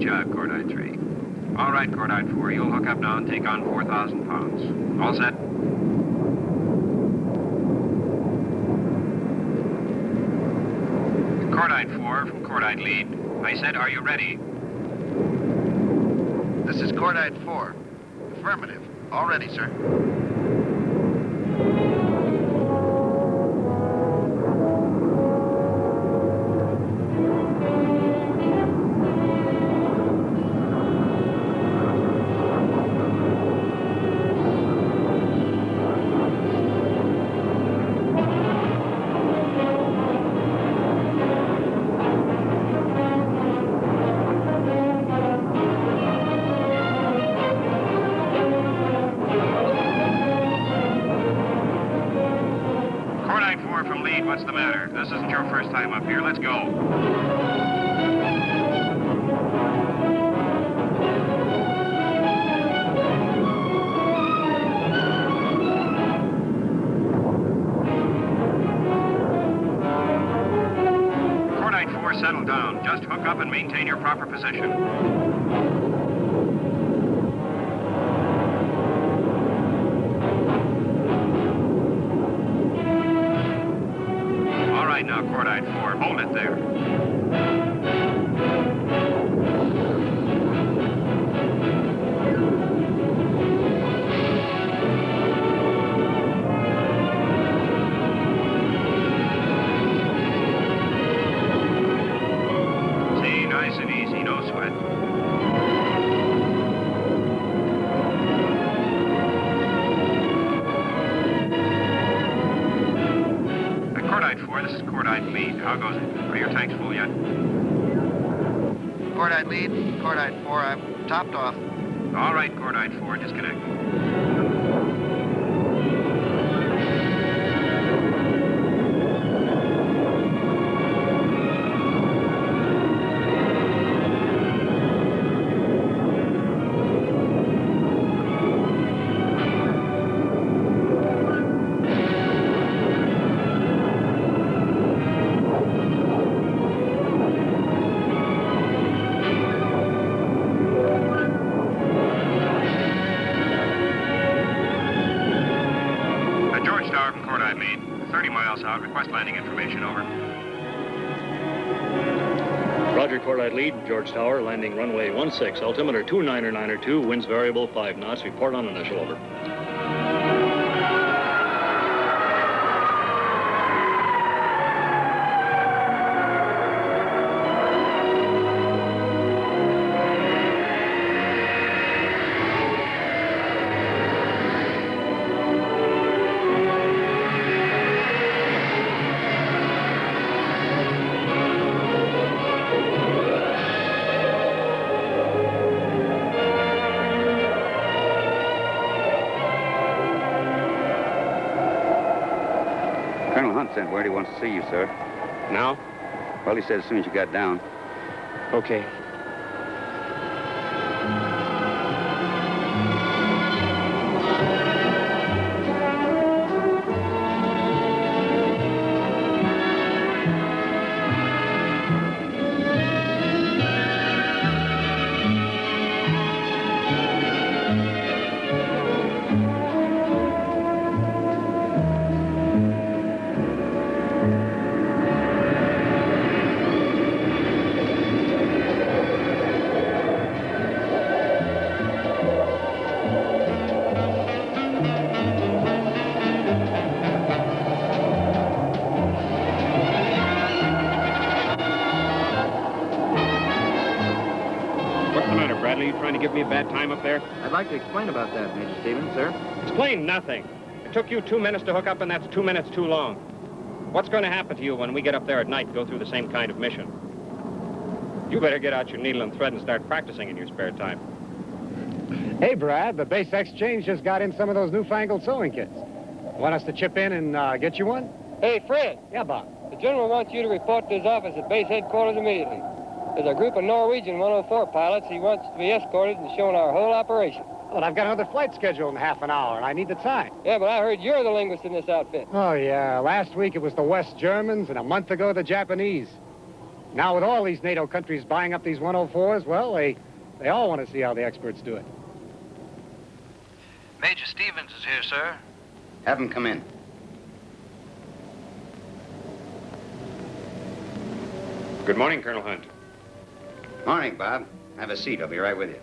job, Cordite 3. All right, Cordite 4, you'll hook up now and take on 4,000 pounds. All set? Cordite 4 from Cordite Lead. I said, are you ready? This is Cordite 4. Affirmative. All ready, sir. What's the matter? This isn't your first time up here. Let's go. Cordite 4, settle down. Just hook up and maintain your proper position. Now, Cordite 4, hold it there. See, nice and easy, no sweat. Cordite 4, this is Cordite Lead. How goes it? Are your tanks full yet? Cordite Lead, Cordite 4, I've topped off. All right, Cordite 4, disconnect. From Cordite Lead, 30 miles out. Request landing information, over. Roger, Cordite Lead, George Tower, landing runway 16, altimeter 29902, winds variable 5 knots. Report on initial, over. Colonel Hunt sent word he wants to see you, sir. Now? Well, he said as soon as you got down. Okay. Bradley, you trying to give me a bad time up there? I'd like to explain about that, Major Stevens, sir. Explain nothing. It took you 2 minutes to hook up, and that's 2 minutes too long. What's going to happen to you when we get up there at night and go through the same kind of mission? You better get out your needle and thread and start practicing in your spare time. Hey, Brad, the Base Exchange just got in some of those newfangled sewing kits. Want us to chip in and get you one? Hey, Fred. Yeah, Bob. The General wants you to report to his office at base headquarters immediately. There's a group of Norwegian 104 pilots he wants to be escorted and shown our whole operation. Well, I've got another flight scheduled in half an hour, and I need the time. Yeah, but I heard you're the linguist in this outfit. Oh, yeah. Last week it was the West Germans, and a month ago the Japanese. Now, with all these NATO countries buying up these 104s, well, they all want to see how the experts do it. Major Stevens is here, sir. Have him come in. Good morning, Colonel Hunt. Morning, Bob. Have a seat. I'll be right with you.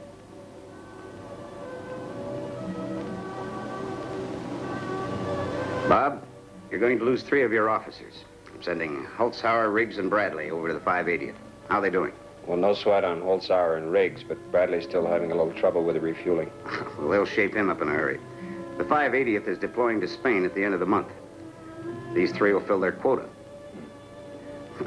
Bob, you're going to lose 3 of your officers. I'm sending Holzhauer, Riggs, and Bradley over to the 580th. How are they doing? Well, no sweat on Holzhauer and Riggs, but Bradley's still having a little trouble with the refueling. Well, they'll shape him up in a hurry. The 580th is deploying to Spain at the end of the month. These 3 will fill their quota.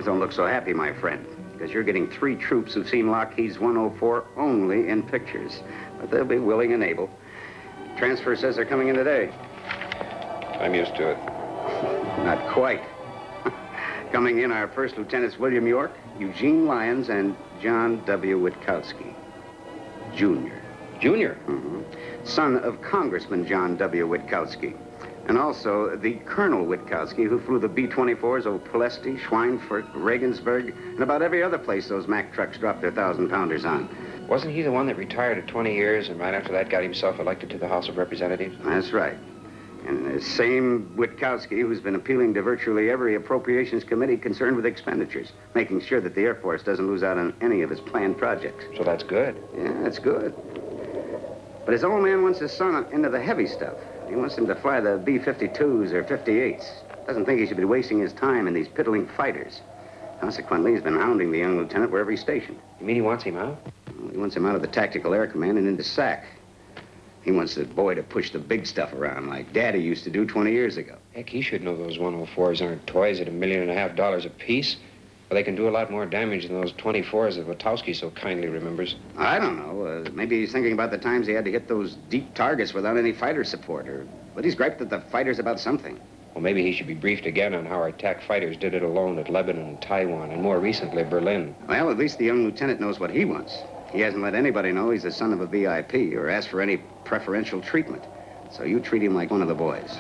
Don't look so happy, my friend, because you're getting 3 troops who've seen Lockheed's 104 only in pictures. But they'll be willing and able. Transfer says they're coming in today. I'm used to it. Not quite. Coming in are First Lieutenants William York, Eugene Lyons, and John W. Witkowski, Jr. Junior? Mm-hmm. Son of Congressman John W. Witkowski. And also the Colonel Witkowski, who flew the B-24s over Pulaski, Schweinfurt, Regensburg, and about every other place those Mack trucks dropped their 1,000-pounders on. Wasn't he the one that retired at 20 years and right after that got himself elected to the House of Representatives? That's right. And the same Witkowski who's been appealing to virtually every appropriations committee concerned with expenditures, making sure that the Air Force doesn't lose out on any of his planned projects. So that's good. Yeah, that's good. But his old man wants his son into the heavy stuff. He wants him to fly the B-52s or 58s. Doesn't think he should be wasting his time in these piddling fighters. Consequently, he's been hounding the young lieutenant wherever he's stationed. You mean he wants him out? Well, he wants him out of the Tactical Air Command and into SAC. He wants the boy to push the big stuff around like Daddy used to do 20 years ago. Heck, he should know those 104s aren't toys at $1.5 million apiece. Well, they can do a lot more damage than those 24s that Witowski so kindly remembers. I don't know. Maybe he's thinking about the times he had to hit those deep targets without any fighter support. But he's griped at the fighters about something. Well, maybe he should be briefed again on how our attack fighters did it alone at Lebanon, Taiwan, and more recently, Berlin. Well, at least the young lieutenant knows what he wants. He hasn't let anybody know he's the son of a VIP or asked for any preferential treatment. So you treat him like one of the boys.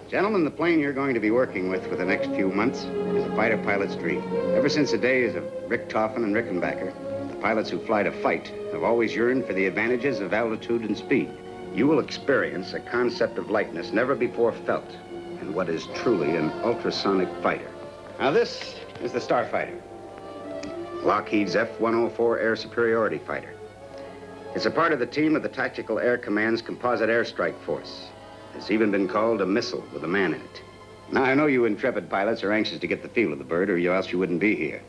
Gentlemen, the plane you're going to be working with for the next few months is a fighter pilot's dream. Ever since the days of Richtofen and Rickenbacker, the pilots who fly to fight have always yearned for the advantages of altitude and speed. You will experience a concept of lightness never before felt in what is truly an ultrasonic fighter. Now, this is the Starfighter, Lockheed's F-104 air superiority fighter. It's a part of the team of the Tactical Air Command's Composite Airstrike Force. It's even been called a missile with a man in it. Now, I know you intrepid pilots are anxious to get the feel of the bird, or else you wouldn't be here.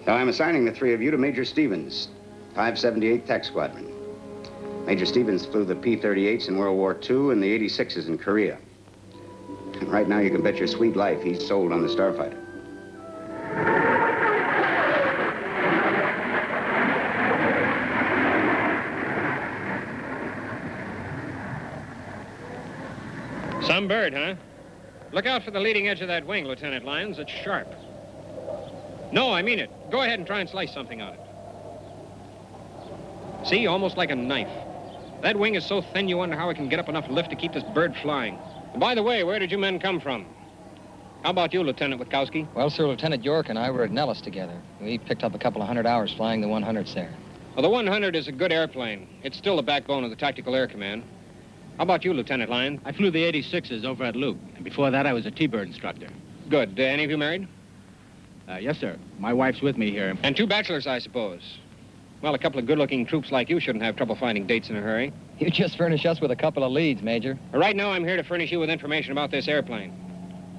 So I'm assigning the 3 of you to Major Stevens, 578th Tech Squadron. Major Stevens flew the P-38s in World War II and the 86s in Korea. And right now, you can bet your sweet life he's sold on the Starfighter. Some bird, huh? Look out for the leading edge of that wing, Lieutenant Lyons. It's sharp. No, I mean it. Go ahead and try and slice something on it. See, almost like a knife. That wing is so thin you wonder how it can get up enough lift to keep this bird flying. By the way, where did you men come from? How about you, Lieutenant Witkowski? Well, sir, Lieutenant York and I were at Nellis together. We picked up a couple of 100 hours flying the 100s there. Well, the 100 is a good airplane. It's still the backbone of the Tactical Air Command. How about you, Lieutenant Lyon? I flew the 86s over at Luke, and before that I was a T-bird instructor. Good. Any of you married? Yes, sir. My wife's with me here. And 2 bachelors, I suppose. Well, a couple of good-looking troops like you shouldn't have trouble finding dates in a hurry. You just furnish us with a couple of leads, Major. Right now, I'm here to furnish you with information about this airplane.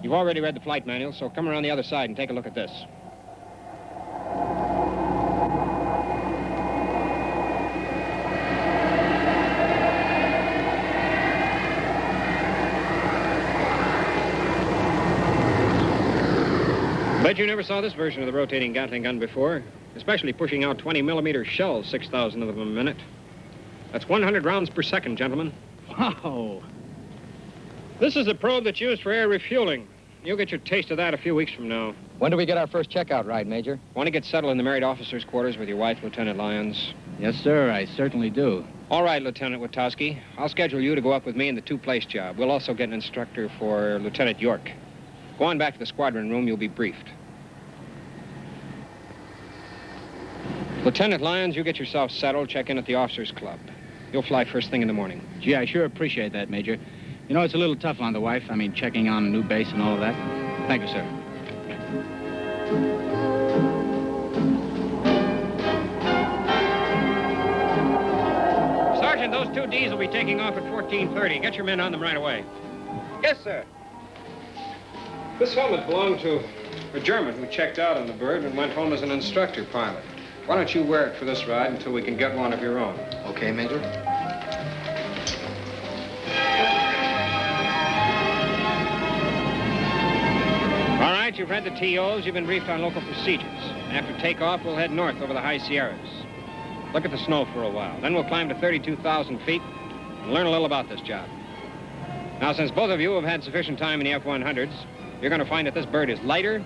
You've already read the flight manual, so come around the other side and take a look at this. Bet you never saw this version of the rotating Gatling gun before, especially pushing out 20-millimeter shells, 6,000 of them a minute. That's 100 rounds per second, gentlemen. Wow. This is the probe that's used for air refueling. You'll get your taste of that a few weeks from now. When do we get our first checkout ride, Major? Want to get settled in the married officer's quarters with your wife, Lieutenant Lyons? Yes, sir, I certainly do. All right, Lieutenant Witkowski. I'll schedule you to go up with me in the 2-place job. We'll also get an instructor for Lieutenant York. Go on back to the squadron room. You'll be briefed. Lieutenant Lyons, you get yourself settled. Check in at the officers' club. You'll fly first thing in the morning. Gee, I sure appreciate that, Major. You know, it's a little tough on the wife. I mean, checking on a new base and all of that. Thank you, sir. Sergeant, those 2 Ds will be taking off at 14:30. Get your men on them right away. Yes, sir. This helmet belonged to a German who checked out on the bird and went home as an instructor pilot. Why don't you wear it for this ride until we can get one of your own? Okay, Major. All right, you've read the TOs. You've been briefed on local procedures. After takeoff, we'll head north over the high Sierras. Look at the snow for a while. Then we'll climb to 32,000 feet and learn a little about this job. Now, since both of you have had sufficient time in the F-100s, you're going to find that this bird is lighter,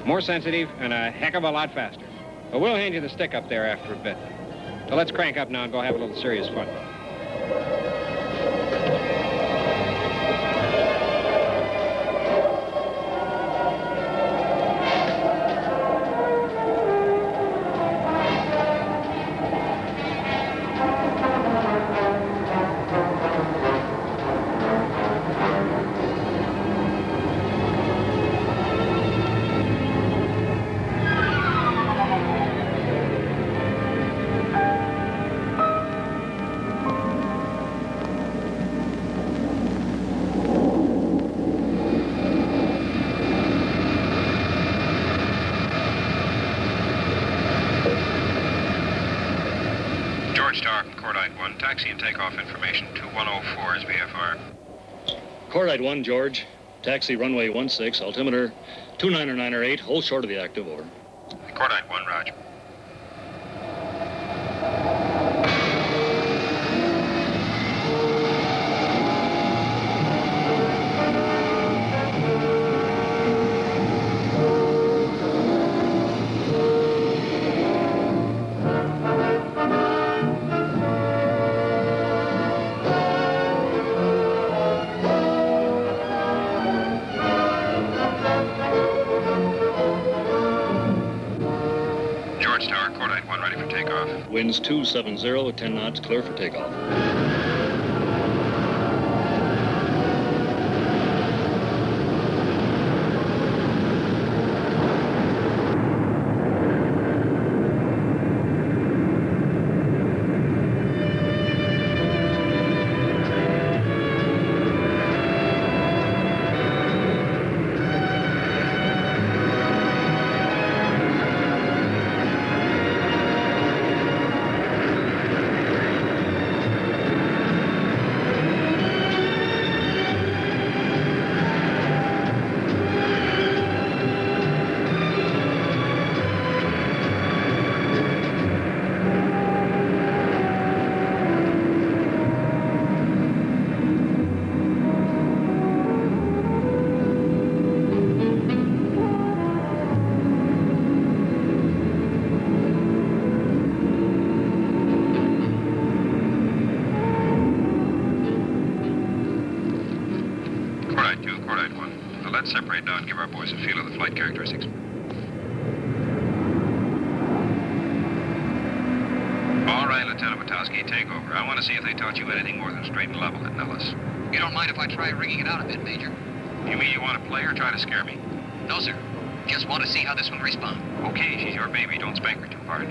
more sensitive, and a heck of a lot faster. But we'll hand you the stick up there after a bit. So let's crank up now and go have a little serious fun. Taxi and takeoff information 2104 is VFR. Cordite 1, George. Taxi runway 16, altimeter 29908, hold short of the active, over. Cordite 1, roger. Winds 270 at 10 knots, clear for takeoff. flight characteristics. All right, Lieutenant Witowski, take over. I want to see if they taught you anything more than straight and level at Nellis. You don't mind if I try rigging it out a bit, Major? You mean you want to play or try to scare me? No, sir. Just want to see how this one responds. Okay, she's your baby. Don't spank her too hard.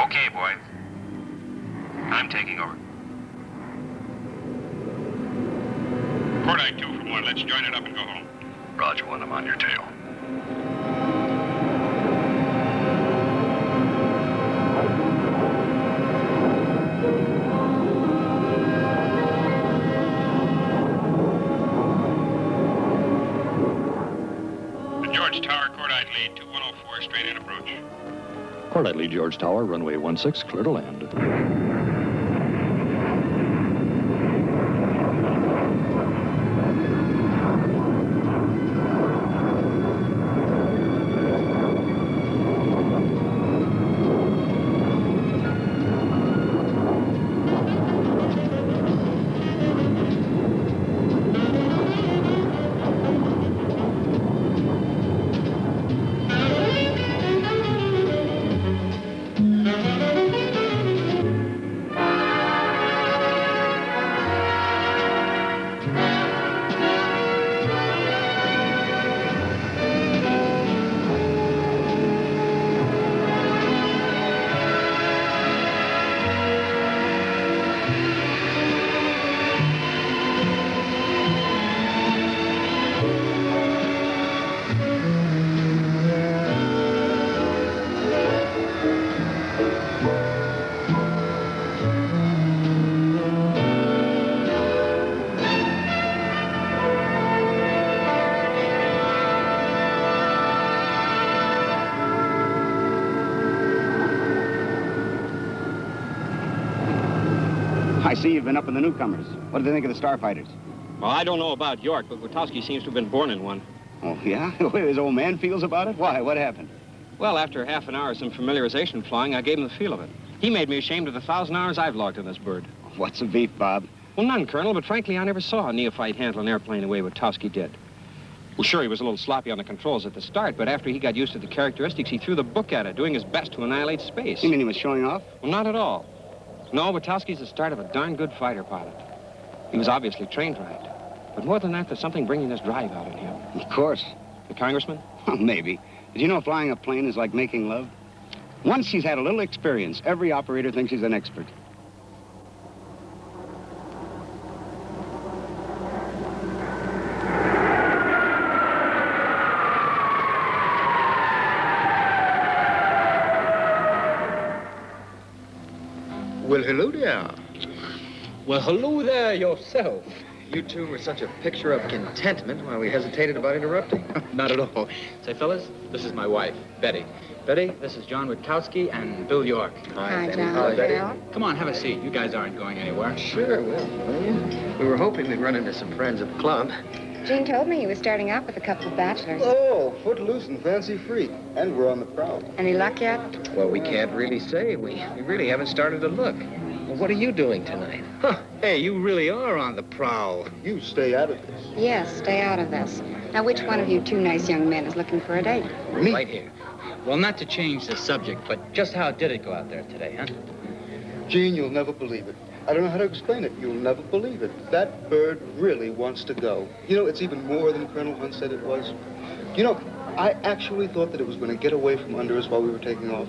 Okay, boy. I'm taking over. Cordite 2 from 1. Let's join it up and go home. Roger, 1. I'm on your tail. The George Tower, Cordite lead 2104, straight in approach. Cordite lead George Tower, runway 16, clear to land. I see you've been up in the newcomers. What do they think of the starfighters? Well, I don't know about York, but Witowski seems to have been born in one. Oh, yeah? The way his old man feels about it? Why? What happened? Well, after half an hour of some familiarization flying, I gave him the feel of it. He made me ashamed of the 1,000 hours I've logged on this bird. What's the beef, Bob? Well, none, Colonel, but frankly, I never saw a neophyte handle an airplane the way Witowski did. Well, sure, he was a little sloppy on the controls at the start, but after he got used to the characteristics, he threw the book at it, doing his best to annihilate space. You mean he was showing off? Well, not at all. No, Witowski's the start of a darn good fighter pilot. He was obviously trained right. But more than that, there's something bringing this drive out in him. Of course. The congressman? Well, maybe. Did you know flying a plane is like making love? Once he's had a little experience, every operator thinks he's an expert. Well, hello there. Well, hello there yourself. You two were such a picture of contentment while we hesitated about interrupting. Not at all. Say, fellas, this is my wife, Betty. Betty, this is John Witkowski and Bill York. Hi, John. Hi, Betty. Bill. Come on, have a seat. You guys aren't going anywhere. Sure, will. We were hoping we'd run into some friends at the club. Gene told me he was starting out with a couple of bachelors. Oh, footloose and fancy-free. And we're on the prowl. Any luck yet? Well, we can't really say. We really haven't started to look. Well, what are you doing tonight? Huh. Hey, you really are on the prowl. You stay out of this. Yes, stay out of this. Now, which one of you two nice young men is looking for a date? Me. Right here. Well, not to change the subject, but just how did it go out there today, huh? Gene, you'll never believe it. I don't know how to explain it. You'll never believe it. That bird really wants to go. You know, it's even more than Colonel Hunt said it was. You know, I actually thought that it was going to get away from under us while we were taking off.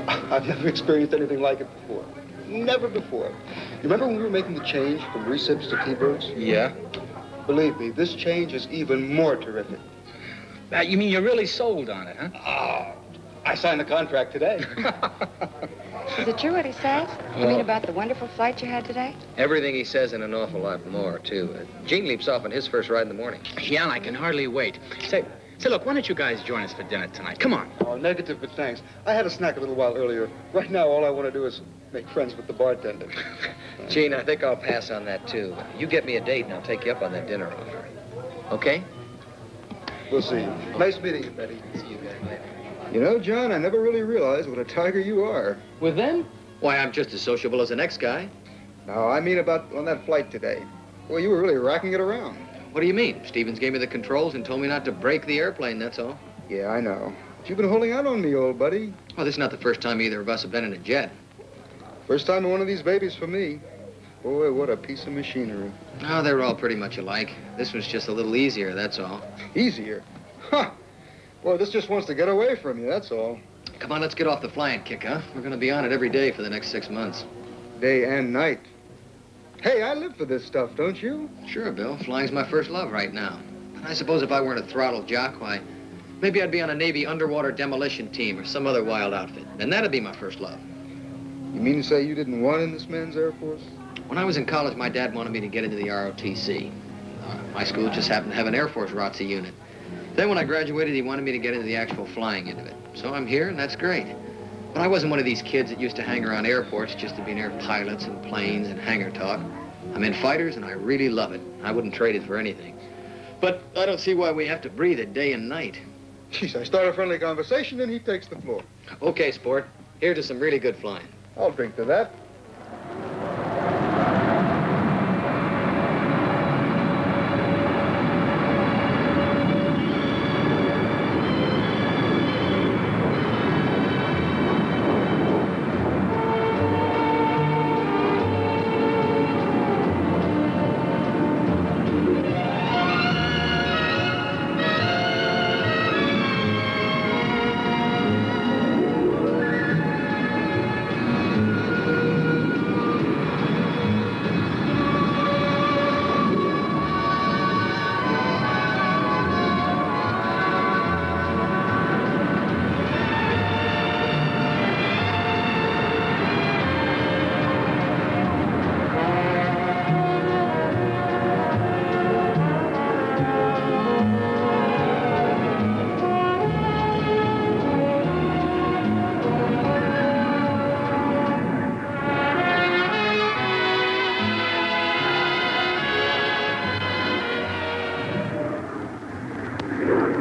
I've never experienced anything like it before. Never before. You remember when we were making the change from recips to T-birds? Yeah? Believe me, this change is even more terrific. You mean you're really sold on it, huh? Oh, I signed the contract today. Is it true what he says? You mean about the wonderful flight you had today? Everything he says and an awful lot more, too. Gene leaps off on his first ride in the morning. Yeah, I can hardly wait. Say, look, why don't you guys join us for dinner tonight? Come on. Oh, negative, but thanks. I had a snack a little while earlier. Right now, all I want to do is make friends with the bartender. Gene, I think I'll pass on that, too. You get me a date, and I'll take you up on that dinner offer. Okay? We'll see you. Nice meeting you, Betty. See you guys later. You know, John, I never really realized what a tiger you are. With them? Why, I'm just as sociable as the next guy. No, I mean about on that flight today. Well, you were really racking it around. What do you mean? Stevens gave me the controls and told me not to break the airplane, that's all. Yeah, I know. But you've been holding out on me, old buddy. Well, this is not the first time either of us have been in a jet. First time in one of these babies for me. Boy, what a piece of machinery. Oh, they were all pretty much alike. This was just a little easier, that's all. Easier? Huh. Boy, this just wants to get away from you, that's all. Come on, let's get off the flying kick, huh? We're gonna be on it every day for the next 6 months. Day and night. Hey, I live for this stuff, don't you? Sure, Bill. Flying's my first love right now. I suppose if I weren't a throttle jock, why, maybe I'd be on a Navy underwater demolition team or some other wild outfit. And that'd be my first love. You mean to say you didn't want in this man's Air Force? When I was in college, my dad wanted me to get into the ROTC. My school just happened to have an Air Force ROTC unit. Then when I graduated, he wanted me to get into the actual flying end of it. So I'm here, and that's great. But I wasn't one of these kids that used to hang around airports just to be near pilots and planes and hangar talk. I'm in fighters, and I really love it. I wouldn't trade it for anything. But I don't see why we have to breathe it day and night. Jeez, I start a friendly conversation, and he takes the floor. Okay, sport. Here's to some really good flying. I'll drink to that.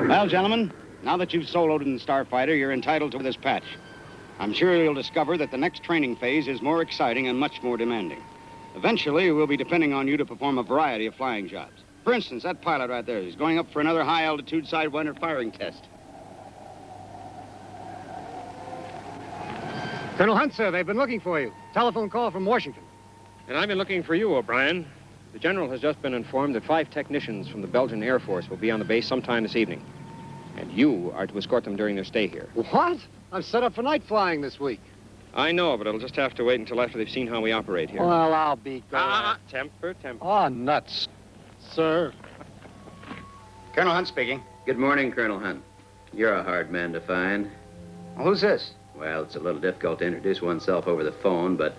Well, gentlemen, now that you've soloed in Starfighter, you're entitled to this patch. I'm sure you'll discover that the next training phase is more exciting and much more demanding. Eventually, we'll be depending on you to perform a variety of flying jobs. For instance, that pilot right there is going up for another high-altitude sidewinder firing test. Colonel Hunt, sir, they've been looking for you. Telephone call from Washington. And I've been looking for you, O'Brien. The general has just been informed that 5 technicians from the Belgian Air Force will be on the base sometime this evening. And you are to escort them during their stay here. What? I'm set up for night flying this week. I know, but it'll just have to wait until after they've seen how we operate here. Well, I'll be going. Temper. Oh, nuts. Sir. Colonel Hunt speaking. Good morning, Colonel Hunt. You're a hard man to find. Well, who's this? Well, it's a little difficult to introduce oneself over the phone, but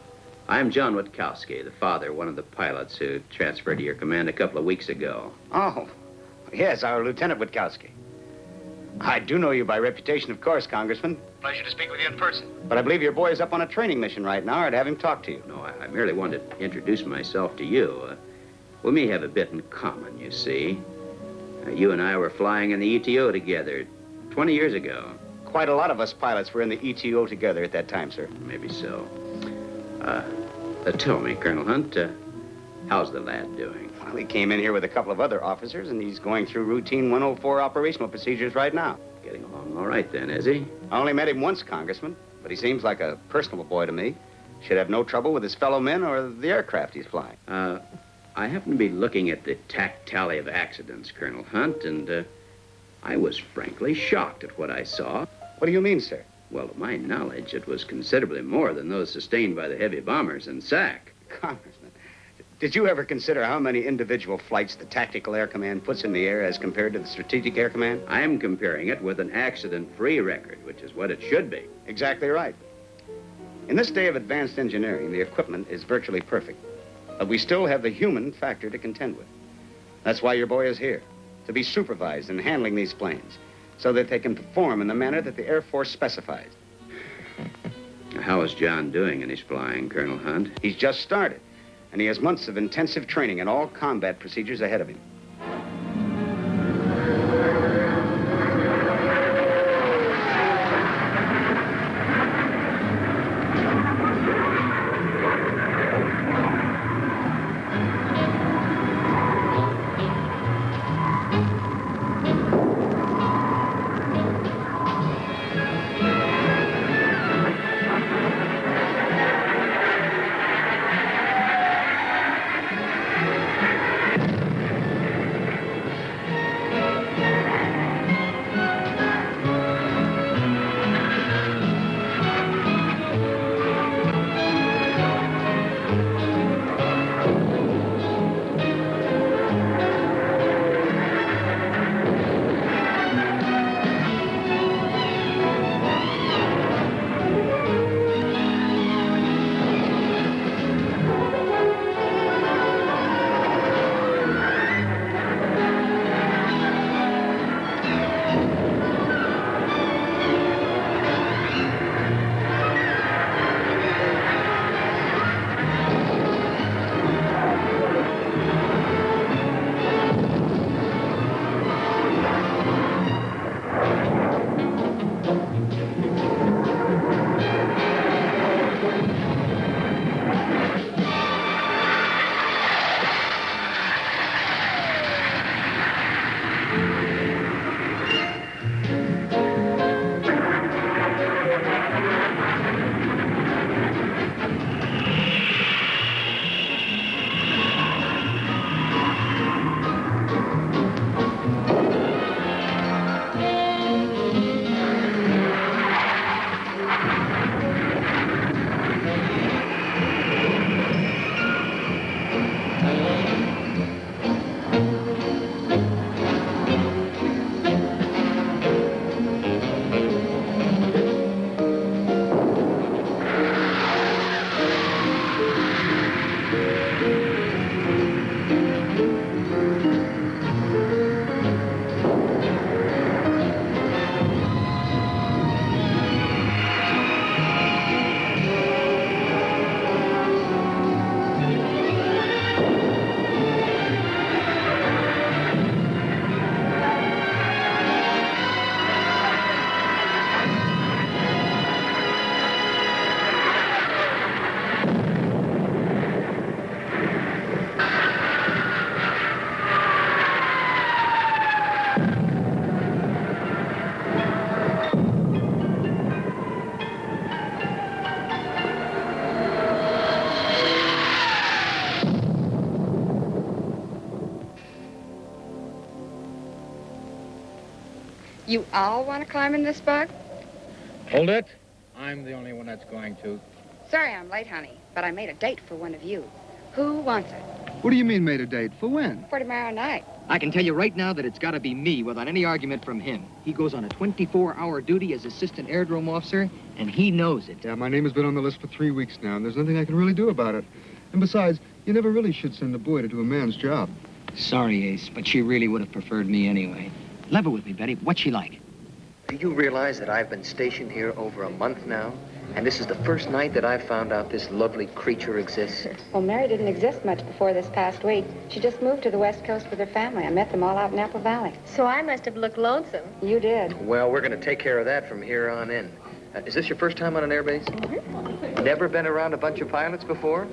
I'm John Witkowski, the father, one of the pilots who transferred to your command a couple of weeks ago. Oh, yes, our Lieutenant Witkowski. I do know you by reputation, of course, Congressman. Pleasure to speak with you in person. But I believe your boy is up on a training mission right now. I'd have him talk to you. No, I merely wanted to introduce myself to you. We may have a bit in common, you see. You and I were flying in the ETO together 20 years ago. Quite a lot of us pilots were in the ETO together at that time, sir. Maybe so. Tell me, Colonel Hunt, how's the lad doing? Well, he came in here with a couple of other officers, and he's going through routine 104 operational procedures right now. Getting along all right, then, is he? I only met him once, Congressman, but he seems like a personable boy to me. Should have no trouble with his fellow men or the aircraft he's flying. I happen to be looking at the TAC tally of accidents, Colonel Hunt, and I was frankly shocked at what I saw. What do you mean, sir? Well, to my knowledge, it was considerably more than those sustained by the heavy bombers in SAC. Congressman, did you ever consider how many individual flights the Tactical Air Command puts in the air as compared to the Strategic Air Command? I am comparing it with an accident-free record, which is what it should be. Exactly right. In this day of advanced engineering, the equipment is virtually perfect. But we still have the human factor to contend with. That's why your boy is here, to be supervised in handling these planes, so that they can perform in the manner that the Air Force specifies. How is John doing in his flying, Colonel Hunt? He's just started, and he has months of intensive training in all combat procedures ahead of him. You all want to climb in this bug? Hold it. I'm the only one that's going to. Sorry I'm late, honey, but I made a date for one of you. Who wants it? What do you mean made a date? For when? For tomorrow night. I can tell you right now that it's got to be me without any argument from him. He goes on a 24-hour duty as assistant aerodrome officer, and he knows it. Yeah, my name has been on the list for 3 weeks now, and there's nothing I can really do about it. And besides, you never really should send a boy to do a man's job. Sorry, Ace, but she really would have preferred me anyway. Level with me, Betty. What's she like? Do you realize that I've been stationed here over a month now? And this is the first night that I've found out this lovely creature exists. Well, Mary didn't exist much before this past week. She just moved to the West Coast with her family. I met them all out in Apple Valley. So I must have looked lonesome. You did. Well, we're going to take care of that from here on in. Is this your first time on an airbase? Mm-hmm. Never been around a bunch of pilots before?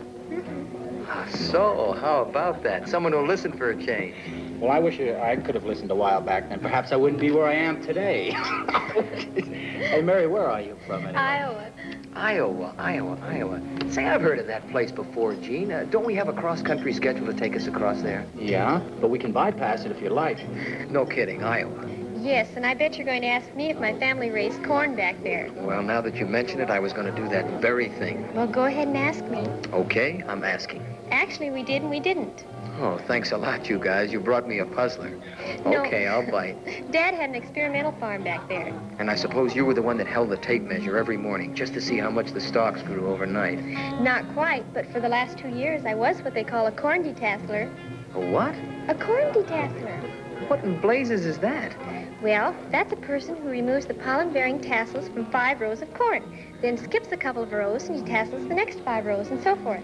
So, how about that? Someone who'll listen for a change. Well, I wish I could have listened a while back, then perhaps I wouldn't be where I am today. Hey, Mary, where are you from anyway? Iowa. Say, I've heard of that place before, Gene. Don't we have a cross-country schedule to take us across there? Yeah, but we can bypass it if you like. No kidding, Iowa. Yes, and I bet you're going to ask me if my family raised corn back there. Well, now that you mention it, I was going to do that very thing. Well, go ahead and ask me. Okay, I'm asking. Actually, we did and we didn't. Oh, thanks a lot, you guys. You brought me a puzzler. No. Okay, I'll bite. Dad had an experimental farm back there. And I suppose you were the one that held the tape measure every morning just to see how much the stalks grew overnight. Not quite, but for the last 2 years, I was what they call a corn detasseler. A what? A corn detasseler. What in blazes is that? Well, that's a person who removes the pollen-bearing tassels from 5 rows of corn, then skips a couple of rows and detassels the next 5 rows, and so forth.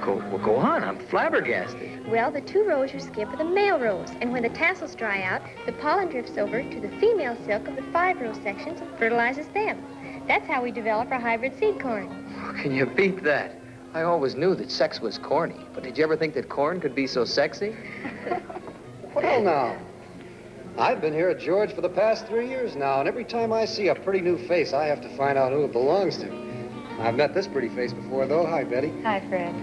Go on. I'm flabbergasted. Well, the 2 rows you skip are the male rows, and when the tassels dry out, the pollen drifts over to the female silk of the 5-row sections and fertilizes them. That's how we develop our hybrid seed corn. Can you beat that? I always knew that sex was corny, but did you ever think that corn could be so sexy? Well, now, I've been here at George for the past 3 years now, and every time I see a pretty new face, I have to find out who it belongs to. I've met this pretty face before, though. Hi, Betty. Hi, Fred.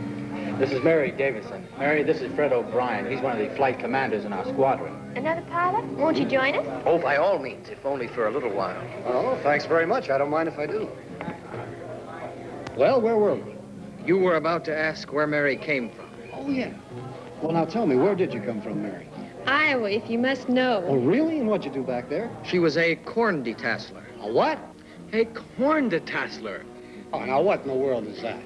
This is Mary Davison. Mary, this is Fred O'Brien. He's one of the flight commanders in our squadron. Another pilot? Won't you join us? Oh, by all means, if only for a little while. Oh, thanks very much. I don't mind if I do. Well, where were we? You were about to ask where Mary came from. Oh, yeah. Well, now tell me, where did you come from, Mary? Iowa, if you must know. Oh, really? And what'd you do back there? She was a corn detasseler. A what? A corn detasseler. Oh, now what in the world is that?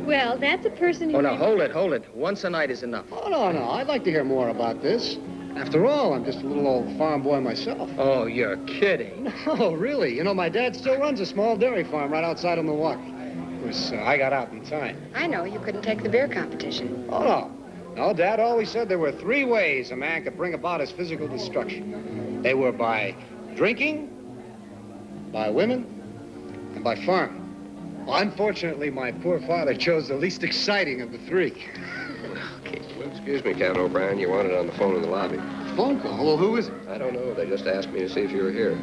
Well, that's a person who... Oh, now, hold it. Once a night is enough. Oh, no. I'd like to hear more about this. After all, I'm just a little old farm boy myself. Oh, you're kidding. No, really. You know, my dad still runs a small dairy farm right outside of Milwaukee. Of course, I got out in time. I know you couldn't take the beer competition. Oh, no. No, Dad always said there were 3 ways a man could bring about his physical destruction. They were by drinking, by women, and by farming. Well, unfortunately, my poor father chose the least exciting of the 3. Okay. Well, excuse me, Captain O'Brien. You wanted on the phone in the lobby. Phone call? Well, who is it? I don't know. They just asked me to see if you were here.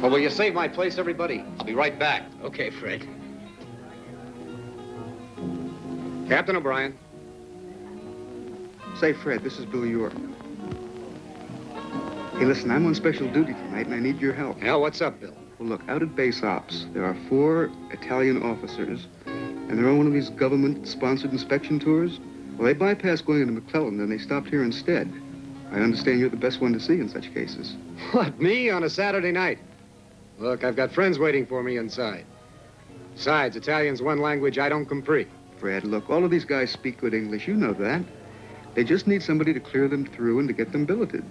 Well, will you save my place, everybody? I'll be right back. Okay, Fred. Captain O'Brien. Say, Fred, this is Bill York. Hey, listen, I'm on special duty tonight, and I need your help. Yeah, what's up, Bill? Well, look, out at base ops, there are 4 Italian officers, and they're on one of these government-sponsored inspection tours. Well, they bypassed going into McClellan, and they stopped here instead. I understand you're the best one to see in such cases. What, me on a Saturday night? Look, I've got friends waiting for me inside. Besides, Italian's one language I don't comprehend. Fred, look, all of these guys speak good English. You know that. They just need somebody to clear them through and to get them billeted.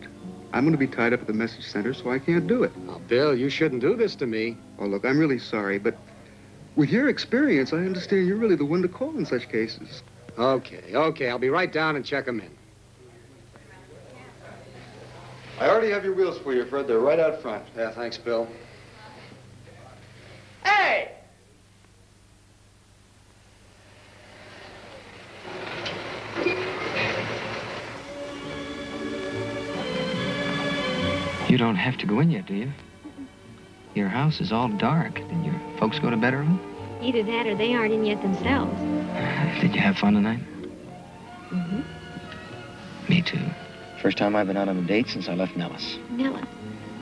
I'm going to be tied up at the message center, so I can't do it. Oh, Bill, you shouldn't do this to me. Oh, look, I'm really sorry, but with your experience, I understand you're really the one to call in such cases. Okay. I'll be right down and check them in. I already have your wheels for you, Fred. They're right out front. Yeah, thanks, Bill. Hey! You don't have to go in yet, do you? Your house is all dark. Did your folks go to bed early? Either that or they aren't in yet themselves. Did you have fun tonight? Mm-hmm. Me too. First time I've been out on a date since I left Nellis. Nellis.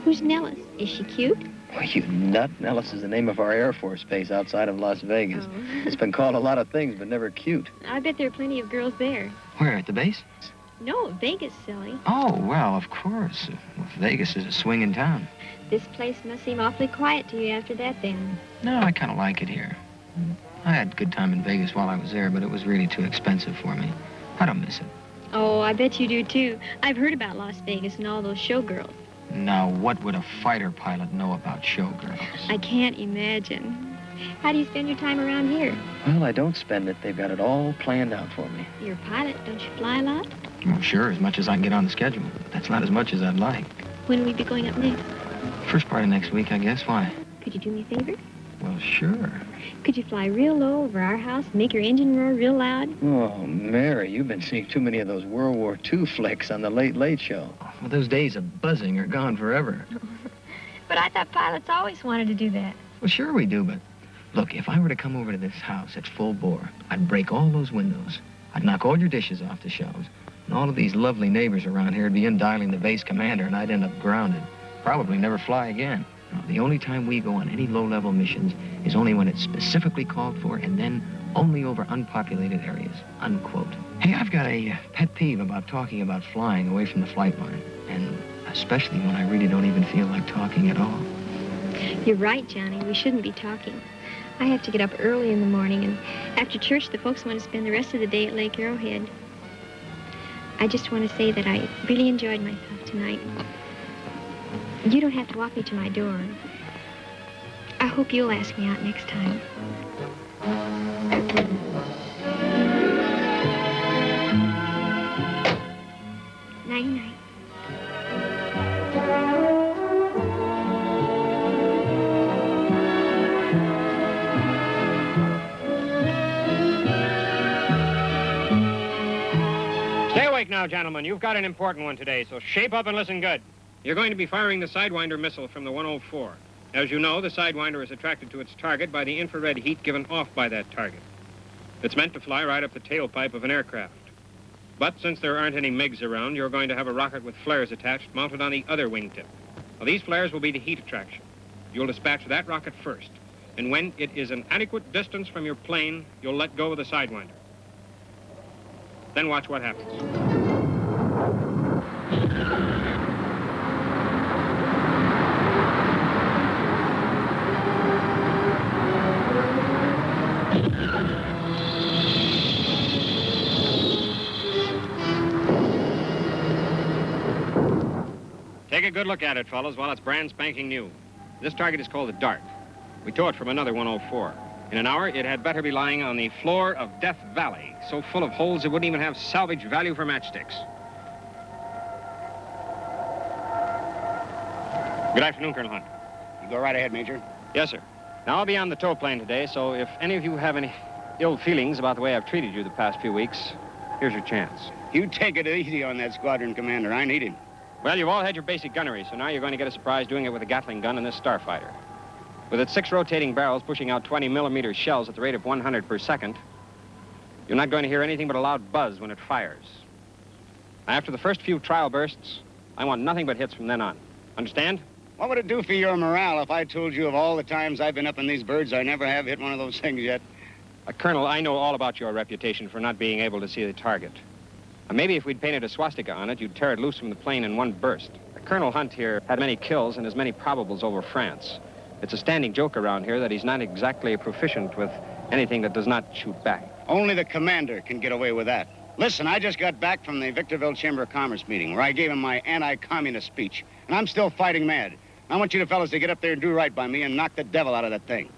Who's Nellis? Is she cute? Oh, you nut. Nellis is the name of our Air Force base outside of Las Vegas. Oh. It's been called a lot of things, but never cute. I bet there are plenty of girls there. Where, at the base? No, Vegas, silly. Oh, well, of course. Vegas is a swinging town. This place must seem awfully quiet to you after that, then. No, I kind of like it here. I had a good time in Vegas while I was there, but it was really too expensive for me. I don't miss it. Oh, I bet you do, too. I've heard about Las Vegas and all those showgirls. Now, what would a fighter pilot know about showgirls? I can't imagine. How do you spend your time around here? Well, I don't spend it. They've got it all planned out for me. You're a pilot. Don't you fly a lot? Well, sure, as much as I can get on the schedule. But that's not as much as I'd like. When will we be going up next? First part of next week, I guess. Why? Could you do me a favor? Well, sure. Could you fly real low over our house and make your engine roar real loud? Oh, Mary, you've been seeing too many of those World War II flicks on the Late Late Show. Well, those days of buzzing are gone forever. But I thought pilots always wanted to do that. Well, sure we do, but look, if I were to come over to this house at full bore, I'd break all those windows. I'd knock all your dishes off the shelves. And all of these lovely neighbors around here would be in dialing the base commander, and I'd end up grounded. Probably never fly again. No, the only time we go on any low-level missions is only when it's specifically called for, and then only over unpopulated areas, unquote. Hey, I've got a pet peeve about talking about flying away from the flight line, and especially when I really don't even feel like talking at all. You're right, Johnny. We shouldn't be talking. I have to get up early in the morning, and after church, the folks want to spend the rest of the day at Lake Arrowhead. I just want to say that I really enjoyed myself tonight. You don't have to walk me to my door. I hope you'll ask me out next time. Nighty-night. Stay awake now, gentlemen. You've got an important one today, so shape up and listen good. You're going to be firing the Sidewinder missile from the 104. As you know, the Sidewinder is attracted to its target by the infrared heat given off by that target. It's meant to fly right up the tailpipe of an aircraft. But since there aren't any MiGs around, you're going to have a rocket with flares attached mounted on the other wingtip. Now, these flares will be the heat attraction. You'll dispatch that rocket first. And when it is an adequate distance from your plane, you'll let go of the Sidewinder. Then watch what happens. Take a good look at it, fellas, while it's brand spanking new. This target is called the Dart. We tow it from another 104. In an hour, it had better be lying on the floor of Death Valley, so full of holes it wouldn't even have salvage value for matchsticks. Good afternoon, Colonel Hunt. You go right ahead, Major. Yes, sir. Now, I'll be on the tow plane today, so if any of you have any ill feelings about the way I've treated you the past few weeks, here's your chance. You take it easy on that squadron commander. I need him. Well, you've all had your basic gunnery, so now you're going to get a surprise doing it with a Gatling gun in this Starfighter. With its 6 rotating barrels pushing out 20-millimeter shells at the rate of 100 per second, you're not going to hear anything but a loud buzz when it fires. After the first few trial bursts, I want nothing but hits from then on. Understand? What would it do for your morale if I told you of all the times I've been up in these birds, I never have hit one of those things yet? Colonel, I know all about your reputation for not being able to see the target. Maybe if we'd painted a swastika on it, you'd tear it loose from the plane in one burst. Colonel Hunt here had many kills and as many probables over France. It's a standing joke around here that he's not exactly proficient with anything that does not shoot back. Only the commander can get away with that. Listen, I just got back from the Victorville Chamber of Commerce meeting where I gave him my anti-communist speech, and I'm still fighting mad. I want you fellas to get up there and do right by me and knock the devil out of that thing.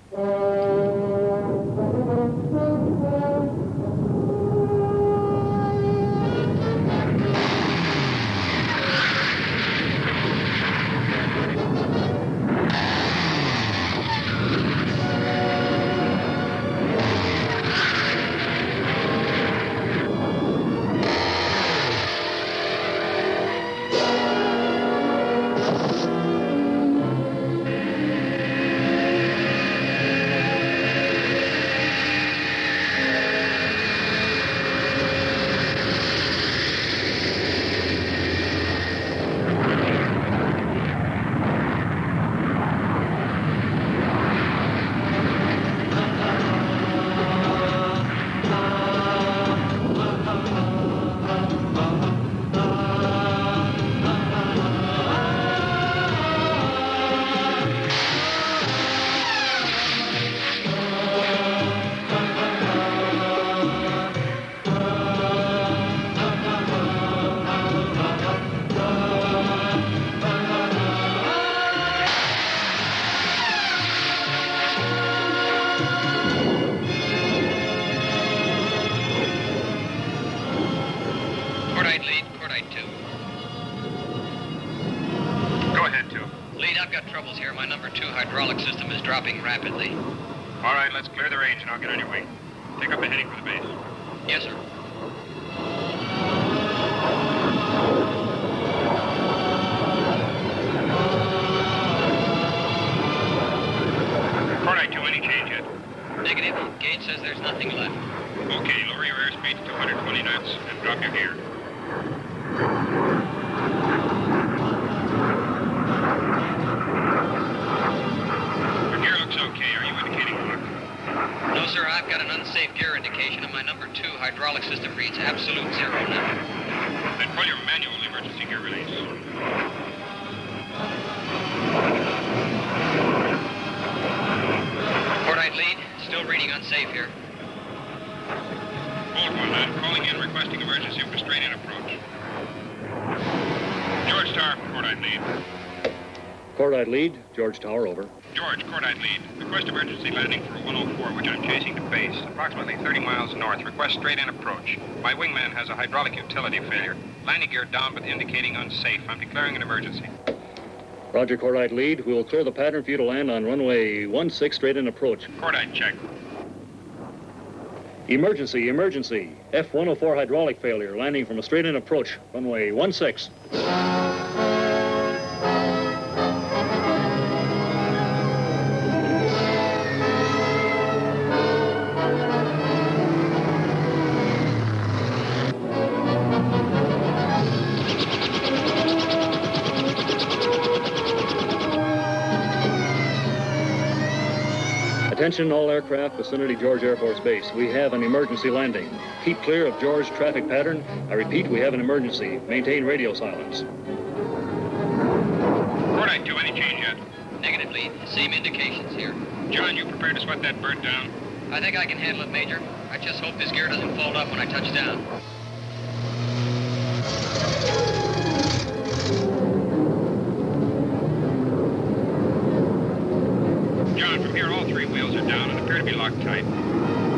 dropping rapidly. All right, let's clear the range and I'll get on your wing. Take up the heading for the base. Yes, sir. Cordite 2, any change yet? Negative. Gauge says there's nothing left. Okay, lower your airspeed to 220 knots and drop your gear. Your gear looks okay. Are you indicating lock? No, sir, I've got an unsafe gear indication, and my number 2 hydraulic system reads absolute 0 now. Then pull your manual emergency gear release. Cordite lead, still reading unsafe here. Hold one, I'm calling in requesting emergency restraint and approach. George Tower, Cordite lead. Cordite lead, George Tower, over. George, Cordite lead. Request emergency landing for a 104, which I'm chasing to base. Approximately 30 miles north. Request straight-in approach. My wingman has a hydraulic utility failure. Landing gear down, but indicating unsafe. I'm declaring an emergency. Roger, Cordite lead. We will clear the pattern for you to land on runway 16 straight-in approach. Cordite check. Emergency, emergency. F-104 hydraulic failure, landing from a straight-in approach, runway 16. Attention all aircraft, vicinity George Air Force Base. We have an emergency landing. Keep clear of George traffic pattern. I repeat, we have an emergency. Maintain radio silence. Cordite 2, any change yet? Negative lead, same indications here. John, you prepared to sweat that bird down? I think I can handle it, Major. I just hope this gear doesn't fold up when I touch down. John, from here all 3 wheels are down and appear to be locked tight.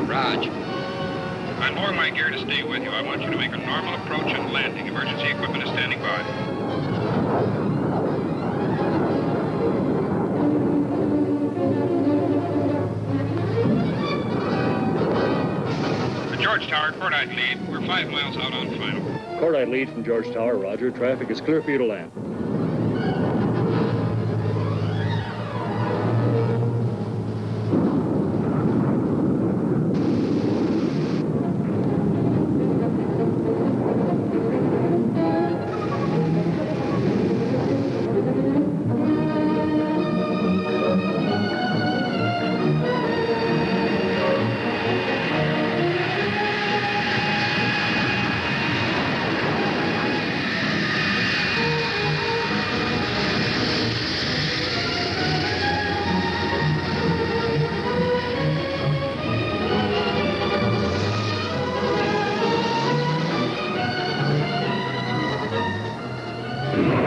Raj. I'm lowering my gear to stay with you. I want you to make a normal approach and landing. Emergency equipment is standing by. The George Tower, Cordite lead. We're 5 miles out on final. Cordite lead from George Tower, roger. Traffic is clear for you to land.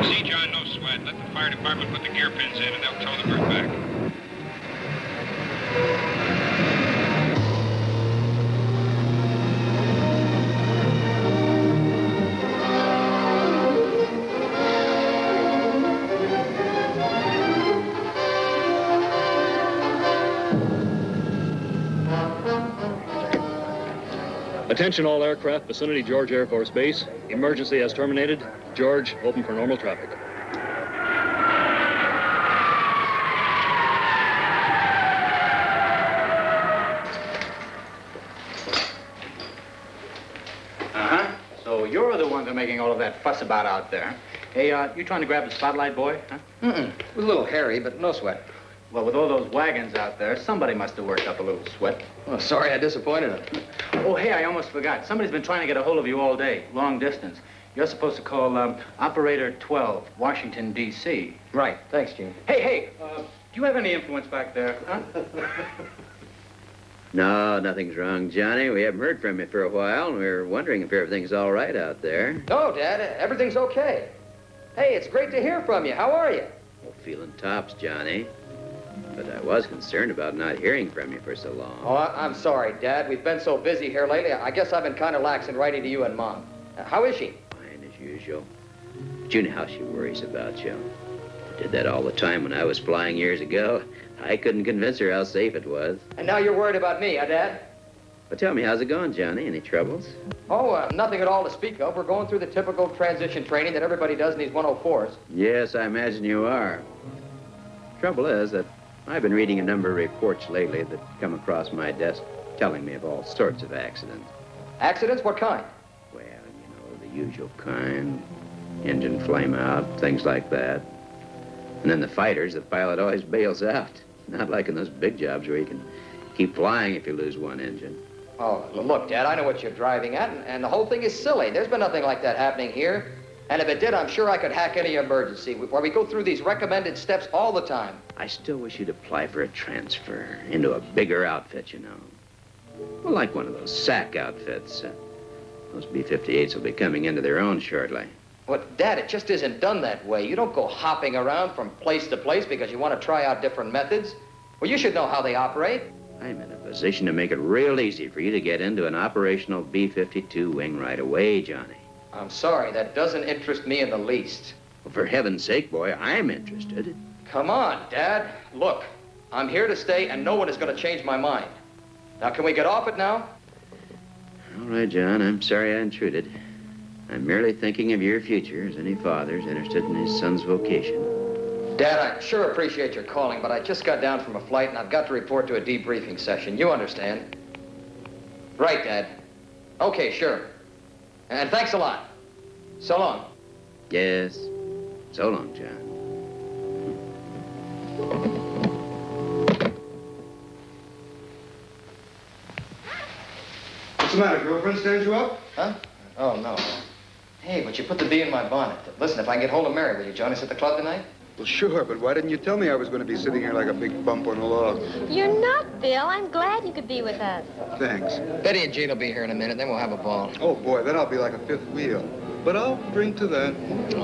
See, John, no sweat. Let the fire department put the gear pins in and they'll tow the bird back. Attention all aircraft, vicinity George Air Force Base. Emergency has terminated. George, open for normal traffic. Uh-huh. So you're the one they're making all of that fuss about out there. Hey, you trying to grab the spotlight, boy? Huh? Mm-mm. It was a little hairy, but no sweat. Well, with all those wagons out there, somebody must have worked up a little sweat. Oh, sorry I disappointed him. Oh, hey, I almost forgot. Somebody's been trying to get a hold of you all day, long distance. You're supposed to call Operator 12, Washington, D.C. Right. Thanks, Gene. Hey, do you have any influence back there, huh? No, nothing's wrong, Johnny. We haven't heard from you for a while, and we were wondering if everything's all right out there. No, Dad, everything's okay. Hey, it's great to hear from you. How are you? Well, feeling tops, Johnny. But I was concerned about not hearing from you for so long. Oh, I'm sorry, Dad. We've been so busy here lately. I guess I've been kind of lax in writing to you and Mom. How is she? Fine, as usual. But you know how she worries about you. I did that all the time when I was flying years ago. I couldn't convince her how safe it was. And now you're worried about me, huh, Dad? Well, tell me, how's it going, Johnny? Any troubles? Oh, nothing at all to speak of. We're going through the typical transition training that everybody does in these 104s. Yes, I imagine you are. Trouble is that I've been reading a number of reports lately that come across my desk telling me of all sorts of accidents. Accidents? What kind? Well, you know, the usual kind. Engine flame out, things like that. And then the fighters, the pilot always bails out. Not like in those big jobs where you can keep flying if you lose one engine. Oh, look, Dad, I know what you're driving at, and the whole thing is silly. There's been nothing like that happening here. And if it did, I'm sure I could hack any emergency, where we go through these recommended steps all the time. I still wish you'd apply for a transfer into a bigger outfit, you know. Well, like one of those SAC outfits. Those B-58s will be coming into their own shortly. Well, Dad, it just isn't done that way. You don't go hopping around from place to place because you want to try out different methods. Well, you should know how they operate. I'm in a position to make it real easy for you to get into an operational B-52 wing right away, Johnny. I'm sorry, that doesn't interest me in the least. Well, for heaven's sake, boy, I'm interested. Come on, Dad. Look, I'm here to stay, and no one is going to change my mind. Now, can we get off it now? All right, John, I'm sorry I intruded. I'm merely thinking of your future as any father's interested in his son's vocation. Dad, I sure appreciate your calling, but I just got down from a flight, and I've got to report to a debriefing session. You understand? Right, Dad. Okay, sure. And thanks a lot. So long. Yes. So long, John. What's the matter, girlfriend? Stand you up? Huh? Oh, no. Hey, but you put the bee in my bonnet. Listen, if I can get hold of Mary, will you join us at the club tonight? Well, sure, but why didn't you tell me I was going to be sitting here like a big bump on a log? You're not, Bill. I'm glad you could be with us. Thanks. Betty and Jean will be here in a minute, then we'll have a ball. Oh, boy, then I'll be like a fifth wheel. But I'll drink to that.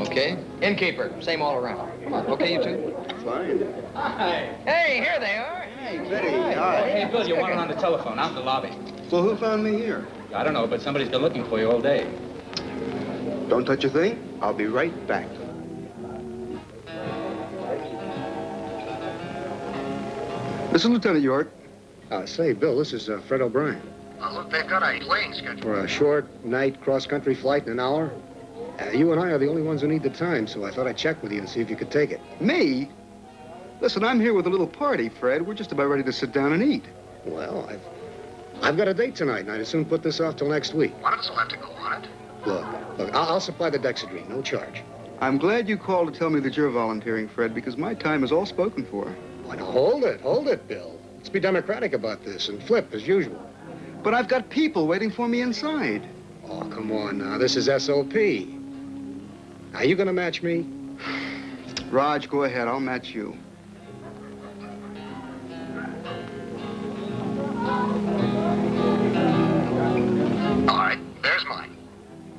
Okay. Innkeeper, same all around. Come on, okay, you two? Fine. Hi. Hey, here they are. Hey, Betty. Hi. Hey, Bill, you want it on the telephone, out in the lobby. Well, who found me here? I don't know, but somebody's been looking for you all day. Don't touch a thing. I'll be right back. This is Lieutenant York. Say, Bill, this is Fred O'Brien. Look, they've got a plane scheduled. For a short night cross-country flight in an hour. You and I are the only ones who need the time, so I thought I'd check with you and see if you could take it. Me? Listen, I'm here with a little party, Fred. We're just about ready to sit down and eat. Well, I've got a date tonight, and I'd as soon put this off till next week. One of us will have to go on it. Look, I'll supply the Dexedrine, no charge. I'm glad you called to tell me that you're volunteering, Fred, because my time is all spoken for. Why, now, hold it, Bill. Let's be democratic about this and flip, as usual. But I've got people waiting for me inside. Oh, come on now. This is SOP. Are you gonna match me? Raj, go ahead. I'll match you. All right, there's mine.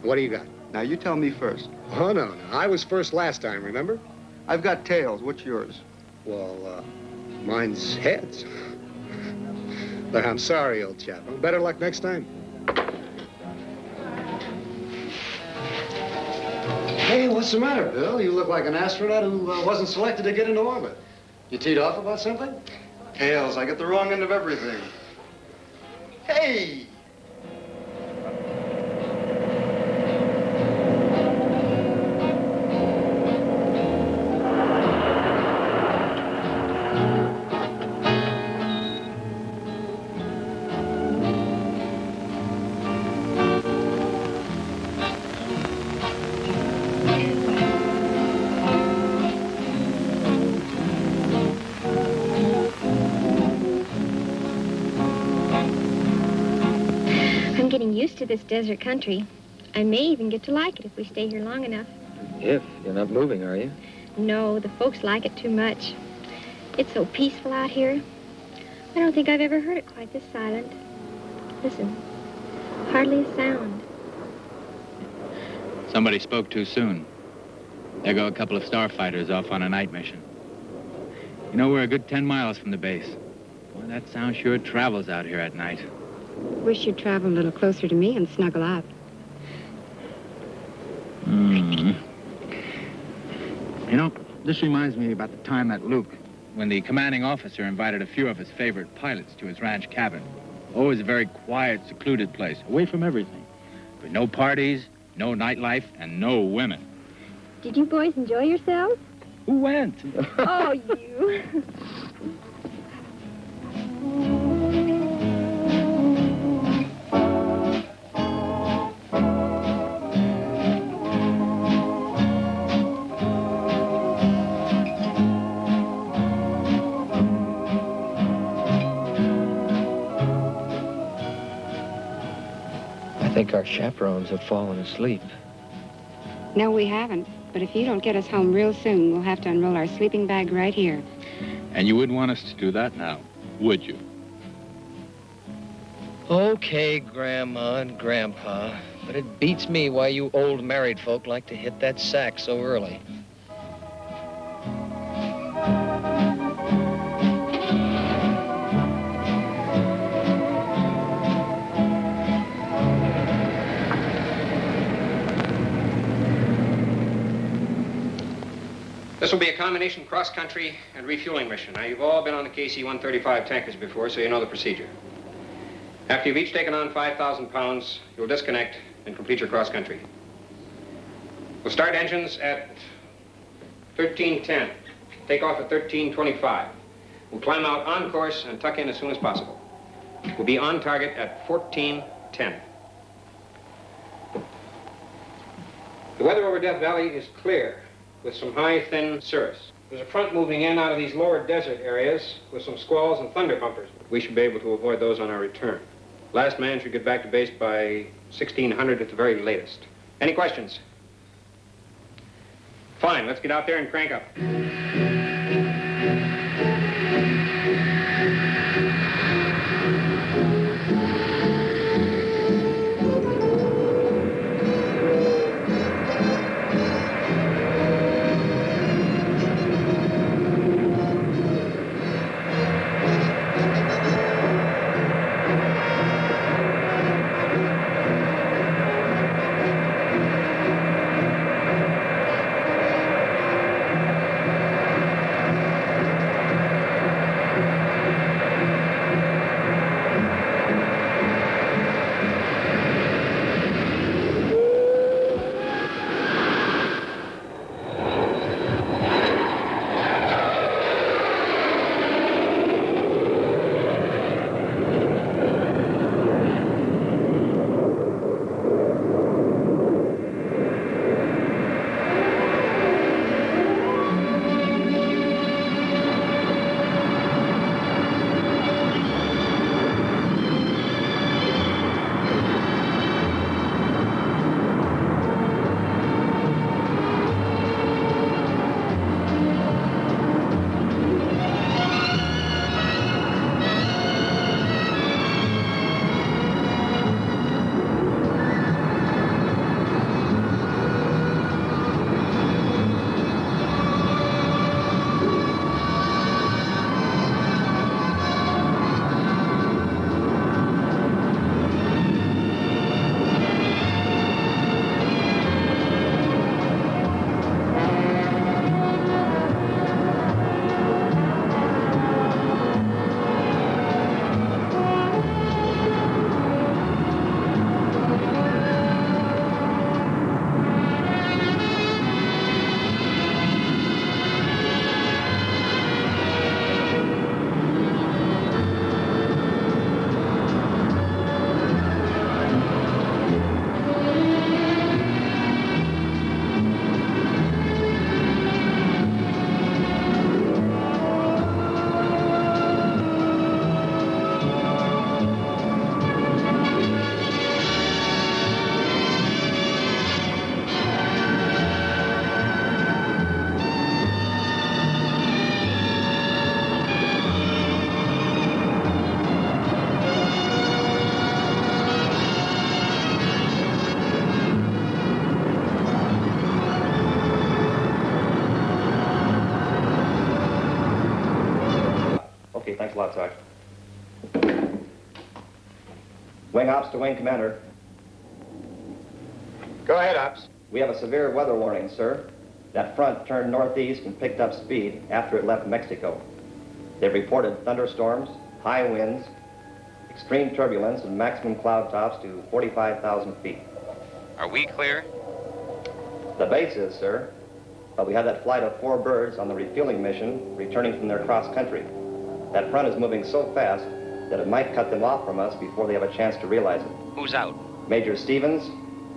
What do you got? Now, you tell me first. Oh, no. I was first last time, remember? I've got tails. What's yours? Well, mine's heads. But I'm sorry, old chap. Better luck next time. Hey, what's the matter, Bill? You look like an astronaut who wasn't selected to get into orbit. You teed off about something? Tails. I get the wrong end of everything. Hey! I'm getting used to this desert country. I may even get to like it if we stay here long enough. If you're not moving, are you? No, the folks like it too much. It's so peaceful out here. I don't think I've ever heard it quite this silent. Listen, hardly a sound. Somebody spoke too soon. There go a couple of starfighters off on a night mission. You know, we're a good 10 miles from the base. Boy, that sound sure travels out here at night. Wish you'd travel a little closer to me and snuggle up. You know, this reminds me about the time that Luke when the commanding officer invited a few of his favorite pilots to his ranch cabin. Oh, it was a very quiet, secluded place, away from everything. With no parties, no nightlife, and no women. Did you boys enjoy yourselves? Who went? Oh, you. I think our chaperones have fallen asleep. No, we haven't. But if you don't get us home real soon, we'll have to unroll our sleeping bag right here. And you wouldn't want us to do that now, would you? Okay, Grandma and Grandpa, but it beats me why you old married folk like to hit that sack so early. This will be a combination cross-country and refueling mission. Now, you've all been on the KC-135 tankers before, so you know the procedure. After you've each taken on 5,000 pounds, you'll disconnect and complete your cross-country. We'll start engines at 13:10. Take off at 13:25. We'll climb out on course and tuck in as soon as possible. We'll be on target at 14:10. The weather over Death Valley is clear, with some high, thin cirrus. There's a front moving in out of these lower desert areas with some squalls and thunder bumpers. We should be able to avoid those on our return. Last man should get back to base by 1600 at the very latest. Any questions? Fine, let's get out there and crank up. Thanks a lot, Sarge. Wing Ops to Wing Commander. Go ahead, Ops. We have a severe weather warning, sir. That front turned northeast and picked up speed after it left Mexico. They've reported thunderstorms, high winds, extreme turbulence, and maximum cloud tops to 45,000 feet. Are we clear? The base is, sir. But we have that flight of 4 birds on the refueling mission returning from their cross-country. That front is moving so fast that it might cut them off from us before they have a chance to realize it. Who's out? Major Stevens,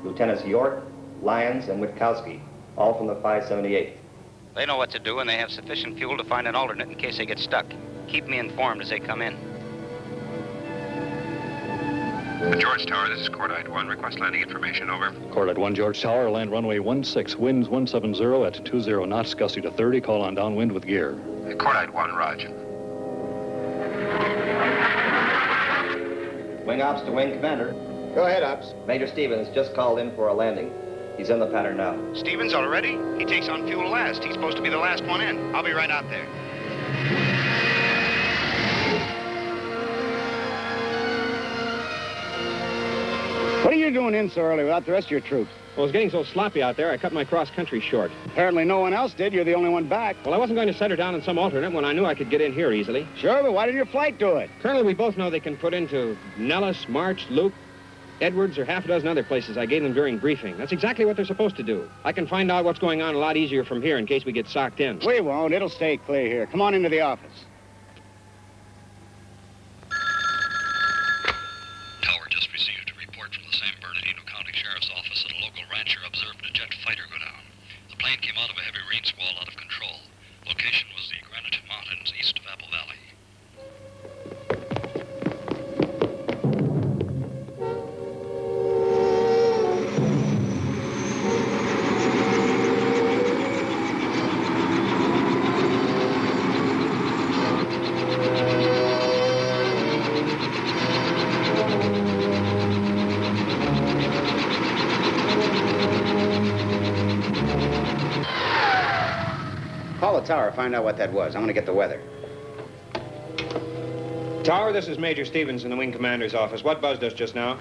Lieutenants York, Lyons, and Witkowski, all from the 578th. They know what to do, and they have sufficient fuel to find an alternate in case they get stuck. Keep me informed as they come in. George Tower, this is Cordite 1. Request landing information, over. Cordite 1, George Tower, land runway 16, winds 170 at 20 knots, gusty to 30. Call on downwind with gear. Cordite 1, roger. Wing ops to wing commander. Go ahead, ops. Major Stevens just called in for a landing. He's in the pattern now. Stevens already? He takes on fuel last. He's supposed to be the last one in. I'll be right out there. What are you doing in so early without the rest of your troops? Well, it was getting so sloppy out there, I cut my cross-country short. Apparently no one else did. You're the only one back. Well, I wasn't going to set her down in some alternate when I knew I could get in here easily. Sure, but why didn't your flight do it? Colonel, we both know they can put into Nellis, March, Luke, Edwards, or half a dozen other places I gave them during briefing. That's exactly what they're supposed to do. I can find out what's going on a lot easier from here in case we get socked in. We won't. It'll stay clear here. Come on into the office. Tower just received a report from the San Bernardino County Sheriff's Office that a local rancher observed a jet fighter go down. The plane came out of a heavy rain squall out of control. Location was the Granite Mountains east of Apple Valley. Call the tower, find out what that was. I'm gonna get the weather. Tower, this is Major Stevens in the wing commander's office. What buzzed us just now?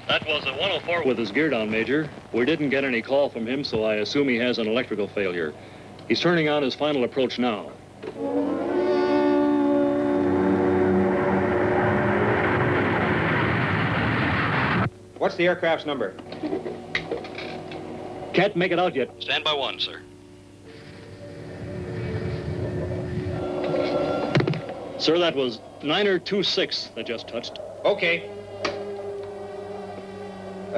That was a 104 with his gear down, Major. We didn't get any call from him, so I assume he has an electrical failure. He's turning on his final approach now. What's the aircraft's number? Can't make it out yet. Stand by 1, sir. Sir, that was 926 that just touched. Okay.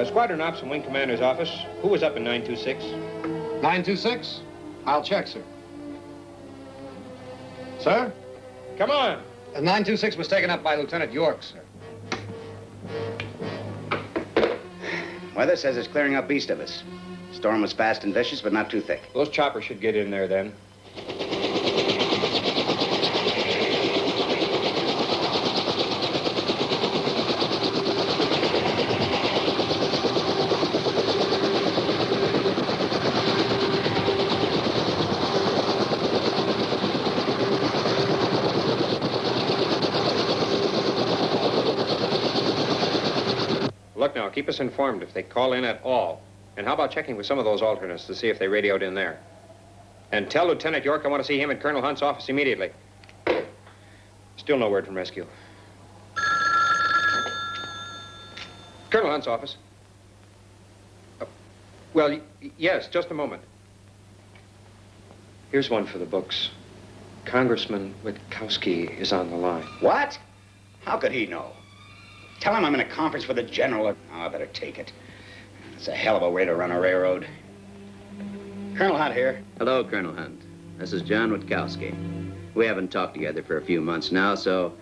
Squadron Ops and Wing Commander's office. Who was up in 926? 926? I'll check, sir. Sir? Come on. 926 was taken up by Lieutenant York, sir. Weather says it's clearing up east of us. Storm was fast and vicious, but not too thick. Those choppers should get in there then. Look now, keep us informed if they call in at all. And how about checking with some of those alternates to see if they radioed in there? And tell Lieutenant York I want to see him at Colonel Hunt's office immediately. Still no word from rescue. Colonel Hunt's office. Well, yes, just a moment. Here's one for the books. Congressman Witkowski is on the line. What? How could he know? Tell him I'm in a conference with the general. Oh, I better take it. It's a hell of a way to run a railroad. Colonel Hunt here. Hello, Colonel Hunt. This is John Witkowski. We haven't talked together for a few months now, so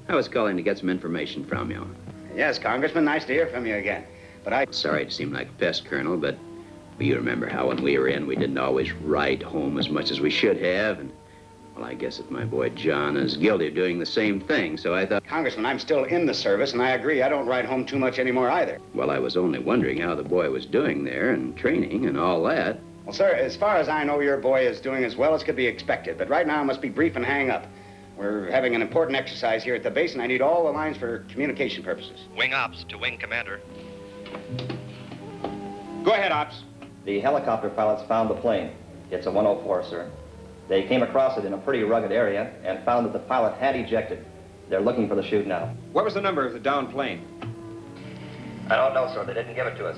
I was calling to get some information from you. Yes, Congressman, nice to hear from you again. But Sorry to seem like a pest, Colonel, but you remember how when we were in, we didn't always write home as much as we should have, and well, I guess that my boy John is guilty of doing the same thing, so I thought... Congressman, I'm still in the service, and I agree I don't write home too much anymore either. Well, I was only wondering how the boy was doing there, and training and all that. Well, sir, as far as I know, your boy is doing as well as could be expected, but right now I must be brief and hang up. We're having an important exercise here at the base, and I need all the lines for communication purposes. Wing Ops to Wing Commander. Go ahead, Ops. The helicopter pilots found the plane. It's a 104, sir. They came across it in a pretty rugged area and found that the pilot had ejected. They're looking for the chute now. What was the number of the downed plane? I don't know, sir. They didn't give it to us.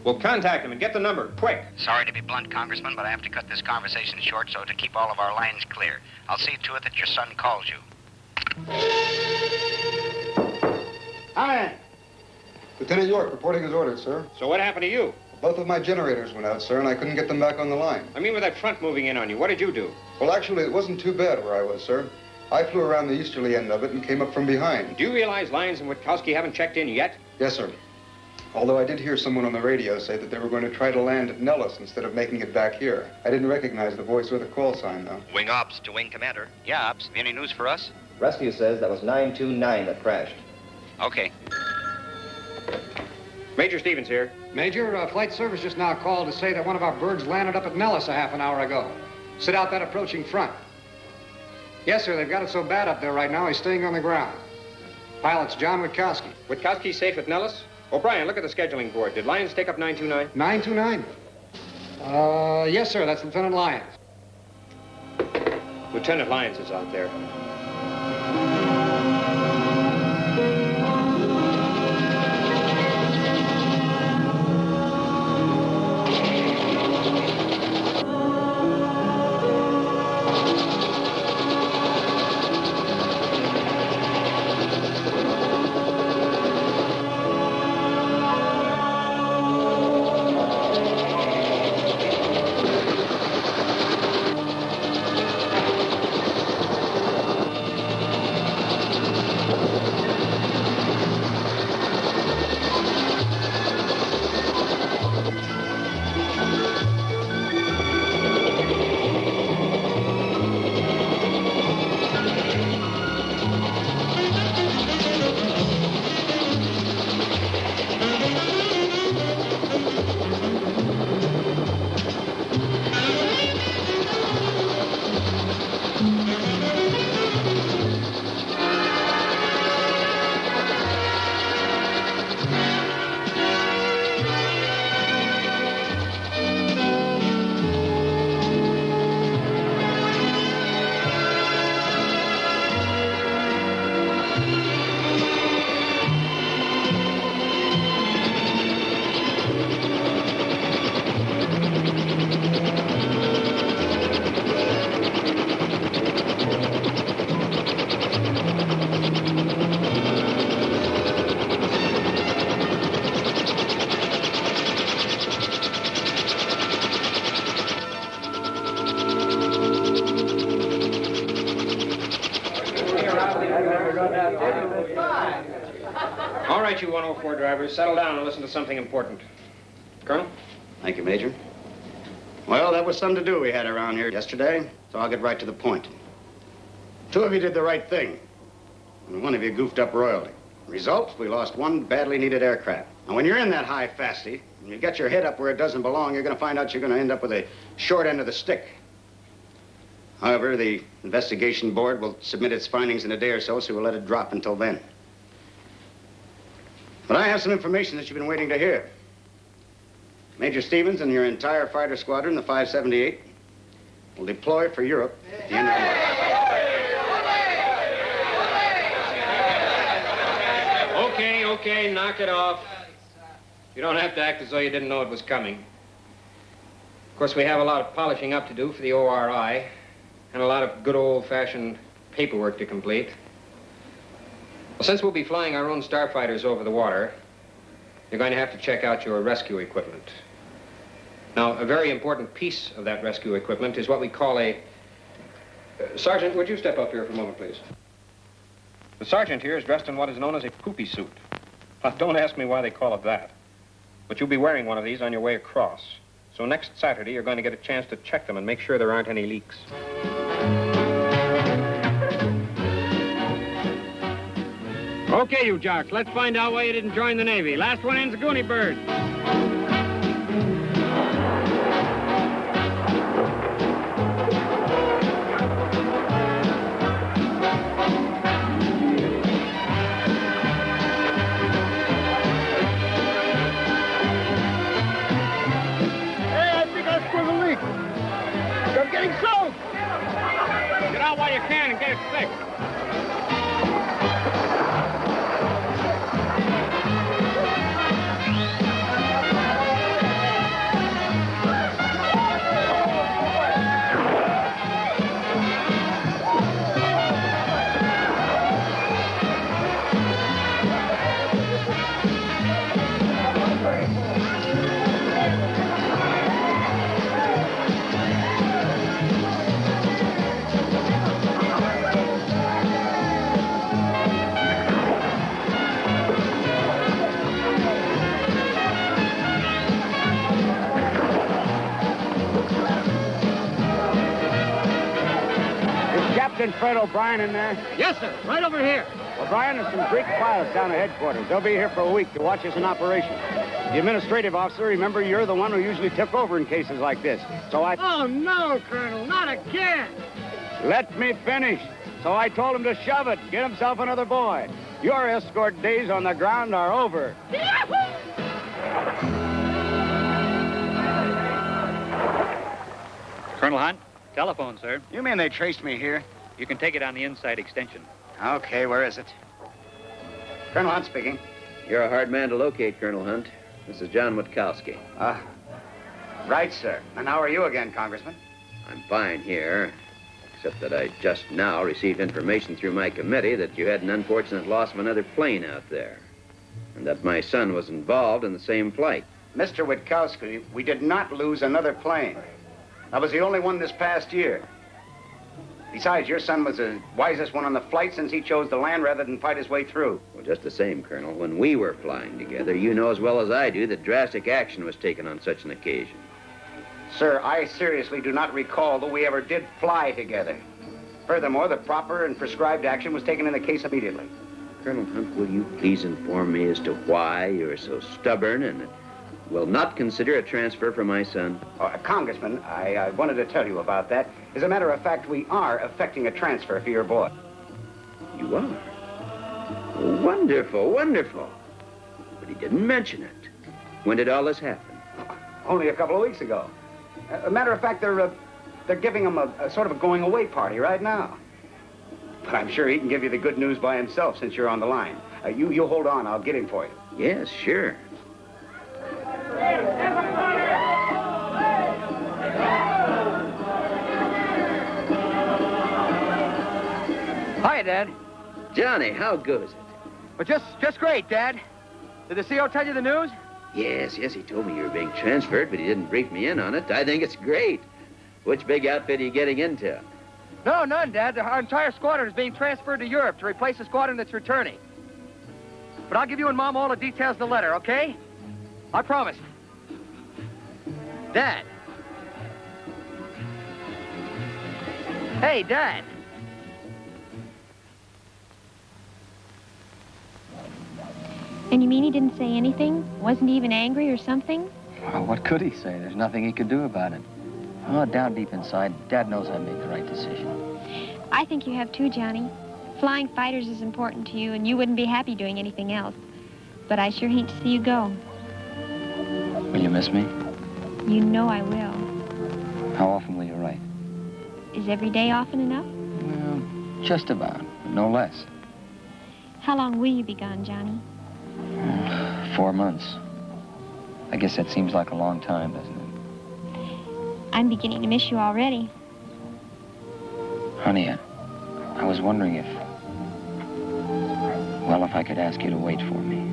Well, contact them and get the number, quick. Sorry to be blunt, Congressman, but I have to cut this conversation short so to keep all of our lines clear. I'll see to it that your son calls you. Hi. Lieutenant York reporting his orders, sir. So what happened to you? Both of my generators went out, sir, and I couldn't get them back on the line. I mean, with that front moving in on you, what did you do? Well, actually, it wasn't too bad where I was, sir. I flew around the easterly end of it and came up from behind. Do you realize Lyons and Witkowski haven't checked in yet? Yes, sir. Although I did hear someone on the radio say that they were going to try to land at Nellis instead of making it back here. I didn't recognize the voice or the call sign, though. Wing Ops to Wing Commander. Yeah, Ops. Any news for us? Rescue says that was 929 that crashed. Okay. Major Stevens here. Major, Flight Service just now called to say that one of our birds landed up at Nellis a half an hour ago. Sit out that approaching front. Yes, sir, they've got it so bad up there right now, he's staying on the ground. Pilot's John Witkowski. Witkowski's safe at Nellis? O'Brien, look at the scheduling board. Did Lyons take up 929? 929? Yes, sir, that's Lieutenant Lyons. Lieutenant Lyons is out there. All right, you 104 drivers, settle down and listen to something important. Colonel? Thank you, Major. Well, that was something to do we had around here yesterday, so I'll get right to the point. 2 of you did the right thing, and 1 of you goofed up royally. Result, we lost 1 badly needed aircraft. And when you're in that high fasty, and you get your head up where it doesn't belong, you're going to find out you're going to end up with a short end of the stick. However, the investigation board will submit its findings in a day or so, so we'll let it drop until then. But I have some information that you've been waiting to hear. Major Stevens and your entire fighter squadron, the 578, will deploy for Europe at the end of the month. Okay, knock it off. You don't have to act as though you didn't know it was coming. Of course, we have a lot of polishing up to do for the ORI, and a lot of good old-fashioned paperwork to complete. Well, since we'll be flying our own starfighters over the water, you're going to have to check out your rescue equipment. Now, a very important piece of that rescue equipment is what we call a... Sergeant, would you step up here for a moment, please? The sergeant here is dressed in what is known as a poopy suit. Now, don't ask me why they call it that. But you'll be wearing one of these on your way across. So next Saturday, you're going to get a chance to check them and make sure there aren't any leaks. Okay, you jocks, let's find out why you didn't join the Navy. Last one in's a Goonie bird. Hey, I think I sprung a leak. I'm getting and Fred O'Brien in there? Yes, sir. Right over here. O'Brien, there's some Greek pilots down at headquarters. They'll be here for a week to watch us in operation. The administrative officer, remember, you're the one who usually took over in cases like this. So I... Oh, no, Colonel, not again. Let me finish. So I told him to shove it, get himself another boy. Your escort days on the ground are over. Colonel Hunt, telephone, sir. You mean they traced me here? You can take it on the inside extension. Okay, where is it? Colonel Hunt speaking. You're a hard man to locate, Colonel Hunt. This is John Witkowski. Right, sir. And how are you again, Congressman? I'm fine here, except that I just now received information through my committee that you had an unfortunate loss of another plane out there, and that my son was involved in the same flight. Mr. Witkowski, we did not lose another plane. That was the only one this past year. Besides, your son was the wisest one on the flight since he chose to land rather than fight his way through. Well, just the same, Colonel, when we were flying together, you know as well as I do that drastic action was taken on such an occasion. Sir, I seriously do not recall that we ever did fly together. Furthermore, the proper and prescribed action was taken in the case immediately. Colonel Hunt, will you please inform me as to why you're so stubborn and will not consider a transfer for my son? Congressman, I wanted to tell you about that. As a matter of fact, we are effecting a transfer for your boy. You are? Oh, wonderful, wonderful. But he didn't mention it. When did all this happen? Only a couple of weeks ago. A matter of fact, they're giving him a sort of a going-away party right now. But I'm sure he can give you the good news by himself since you're on the line. You hold on. I'll get him for you. Yes, sure. Hi, Dad. Johnny, how goes it? Well, just great, Dad. Did the CO tell you the news? Yes, he told me you were being transferred, but he didn't brief me in on it. I think it's great. Which big outfit are you getting into? No, none, Dad. Our entire squadron is being transferred to Europe to replace the squadron that's returning. But I'll give you and Mom all the details in the letter, okay? I promise. Dad. Hey, Dad. And you mean he didn't say anything? Wasn't he even angry or something? Well, what could he say? There's nothing he could do about it. Oh, down deep inside, Dad knows I made the right decision. I think you have too, Johnny. Flying fighters is important to you, and you wouldn't be happy doing anything else. But I sure hate to see you go. Will you miss me? You know I will. How often will you write? Is every day often enough? Well, just about, but no less. How long will you be gone, Johnny? 4 months. I guess that seems like a long time, doesn't it? I'm beginning to miss you already. Honey, I was wondering if I could ask you to wait for me.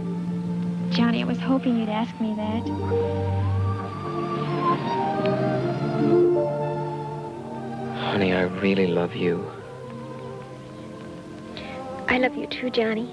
Johnny, I was hoping you'd ask me that. Honey, I really love you. I love you too, Johnny.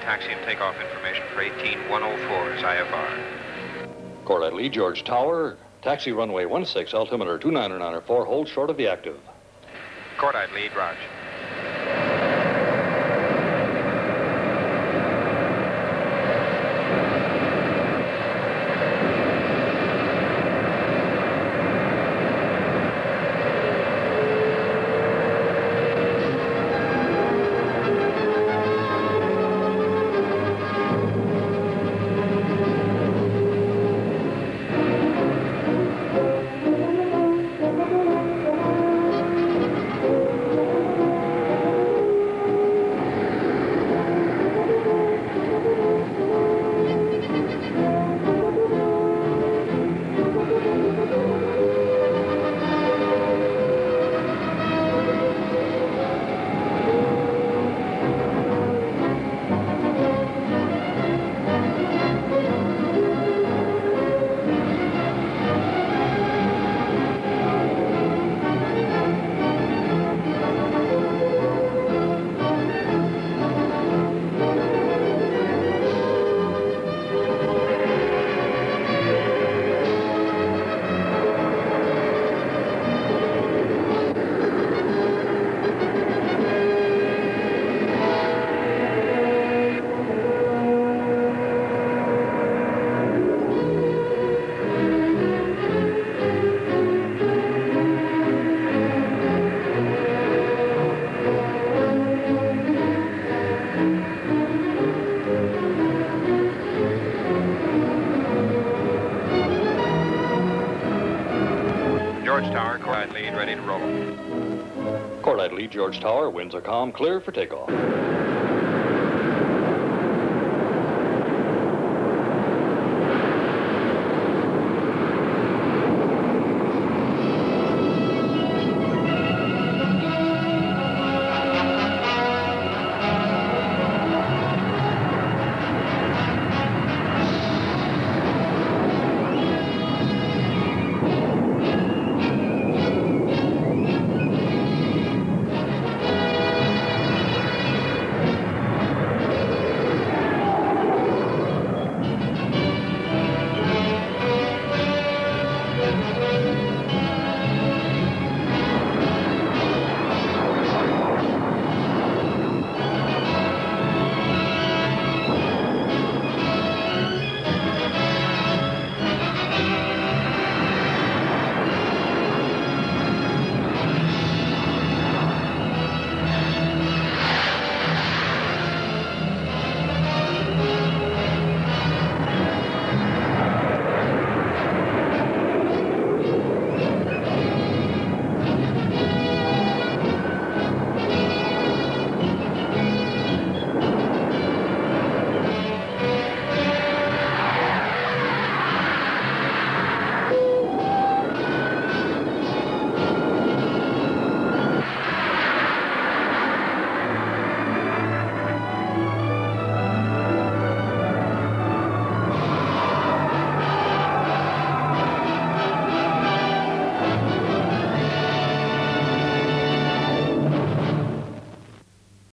Taxi and takeoff information for 18104 is IFR. Cordite Lee, George Tower. Taxi runway 16, altimeter 29904, hold short of the active. Cordite lead, Raj. ready to roll. Cordite lead, George Tower. Winds are calm, clear for takeoff.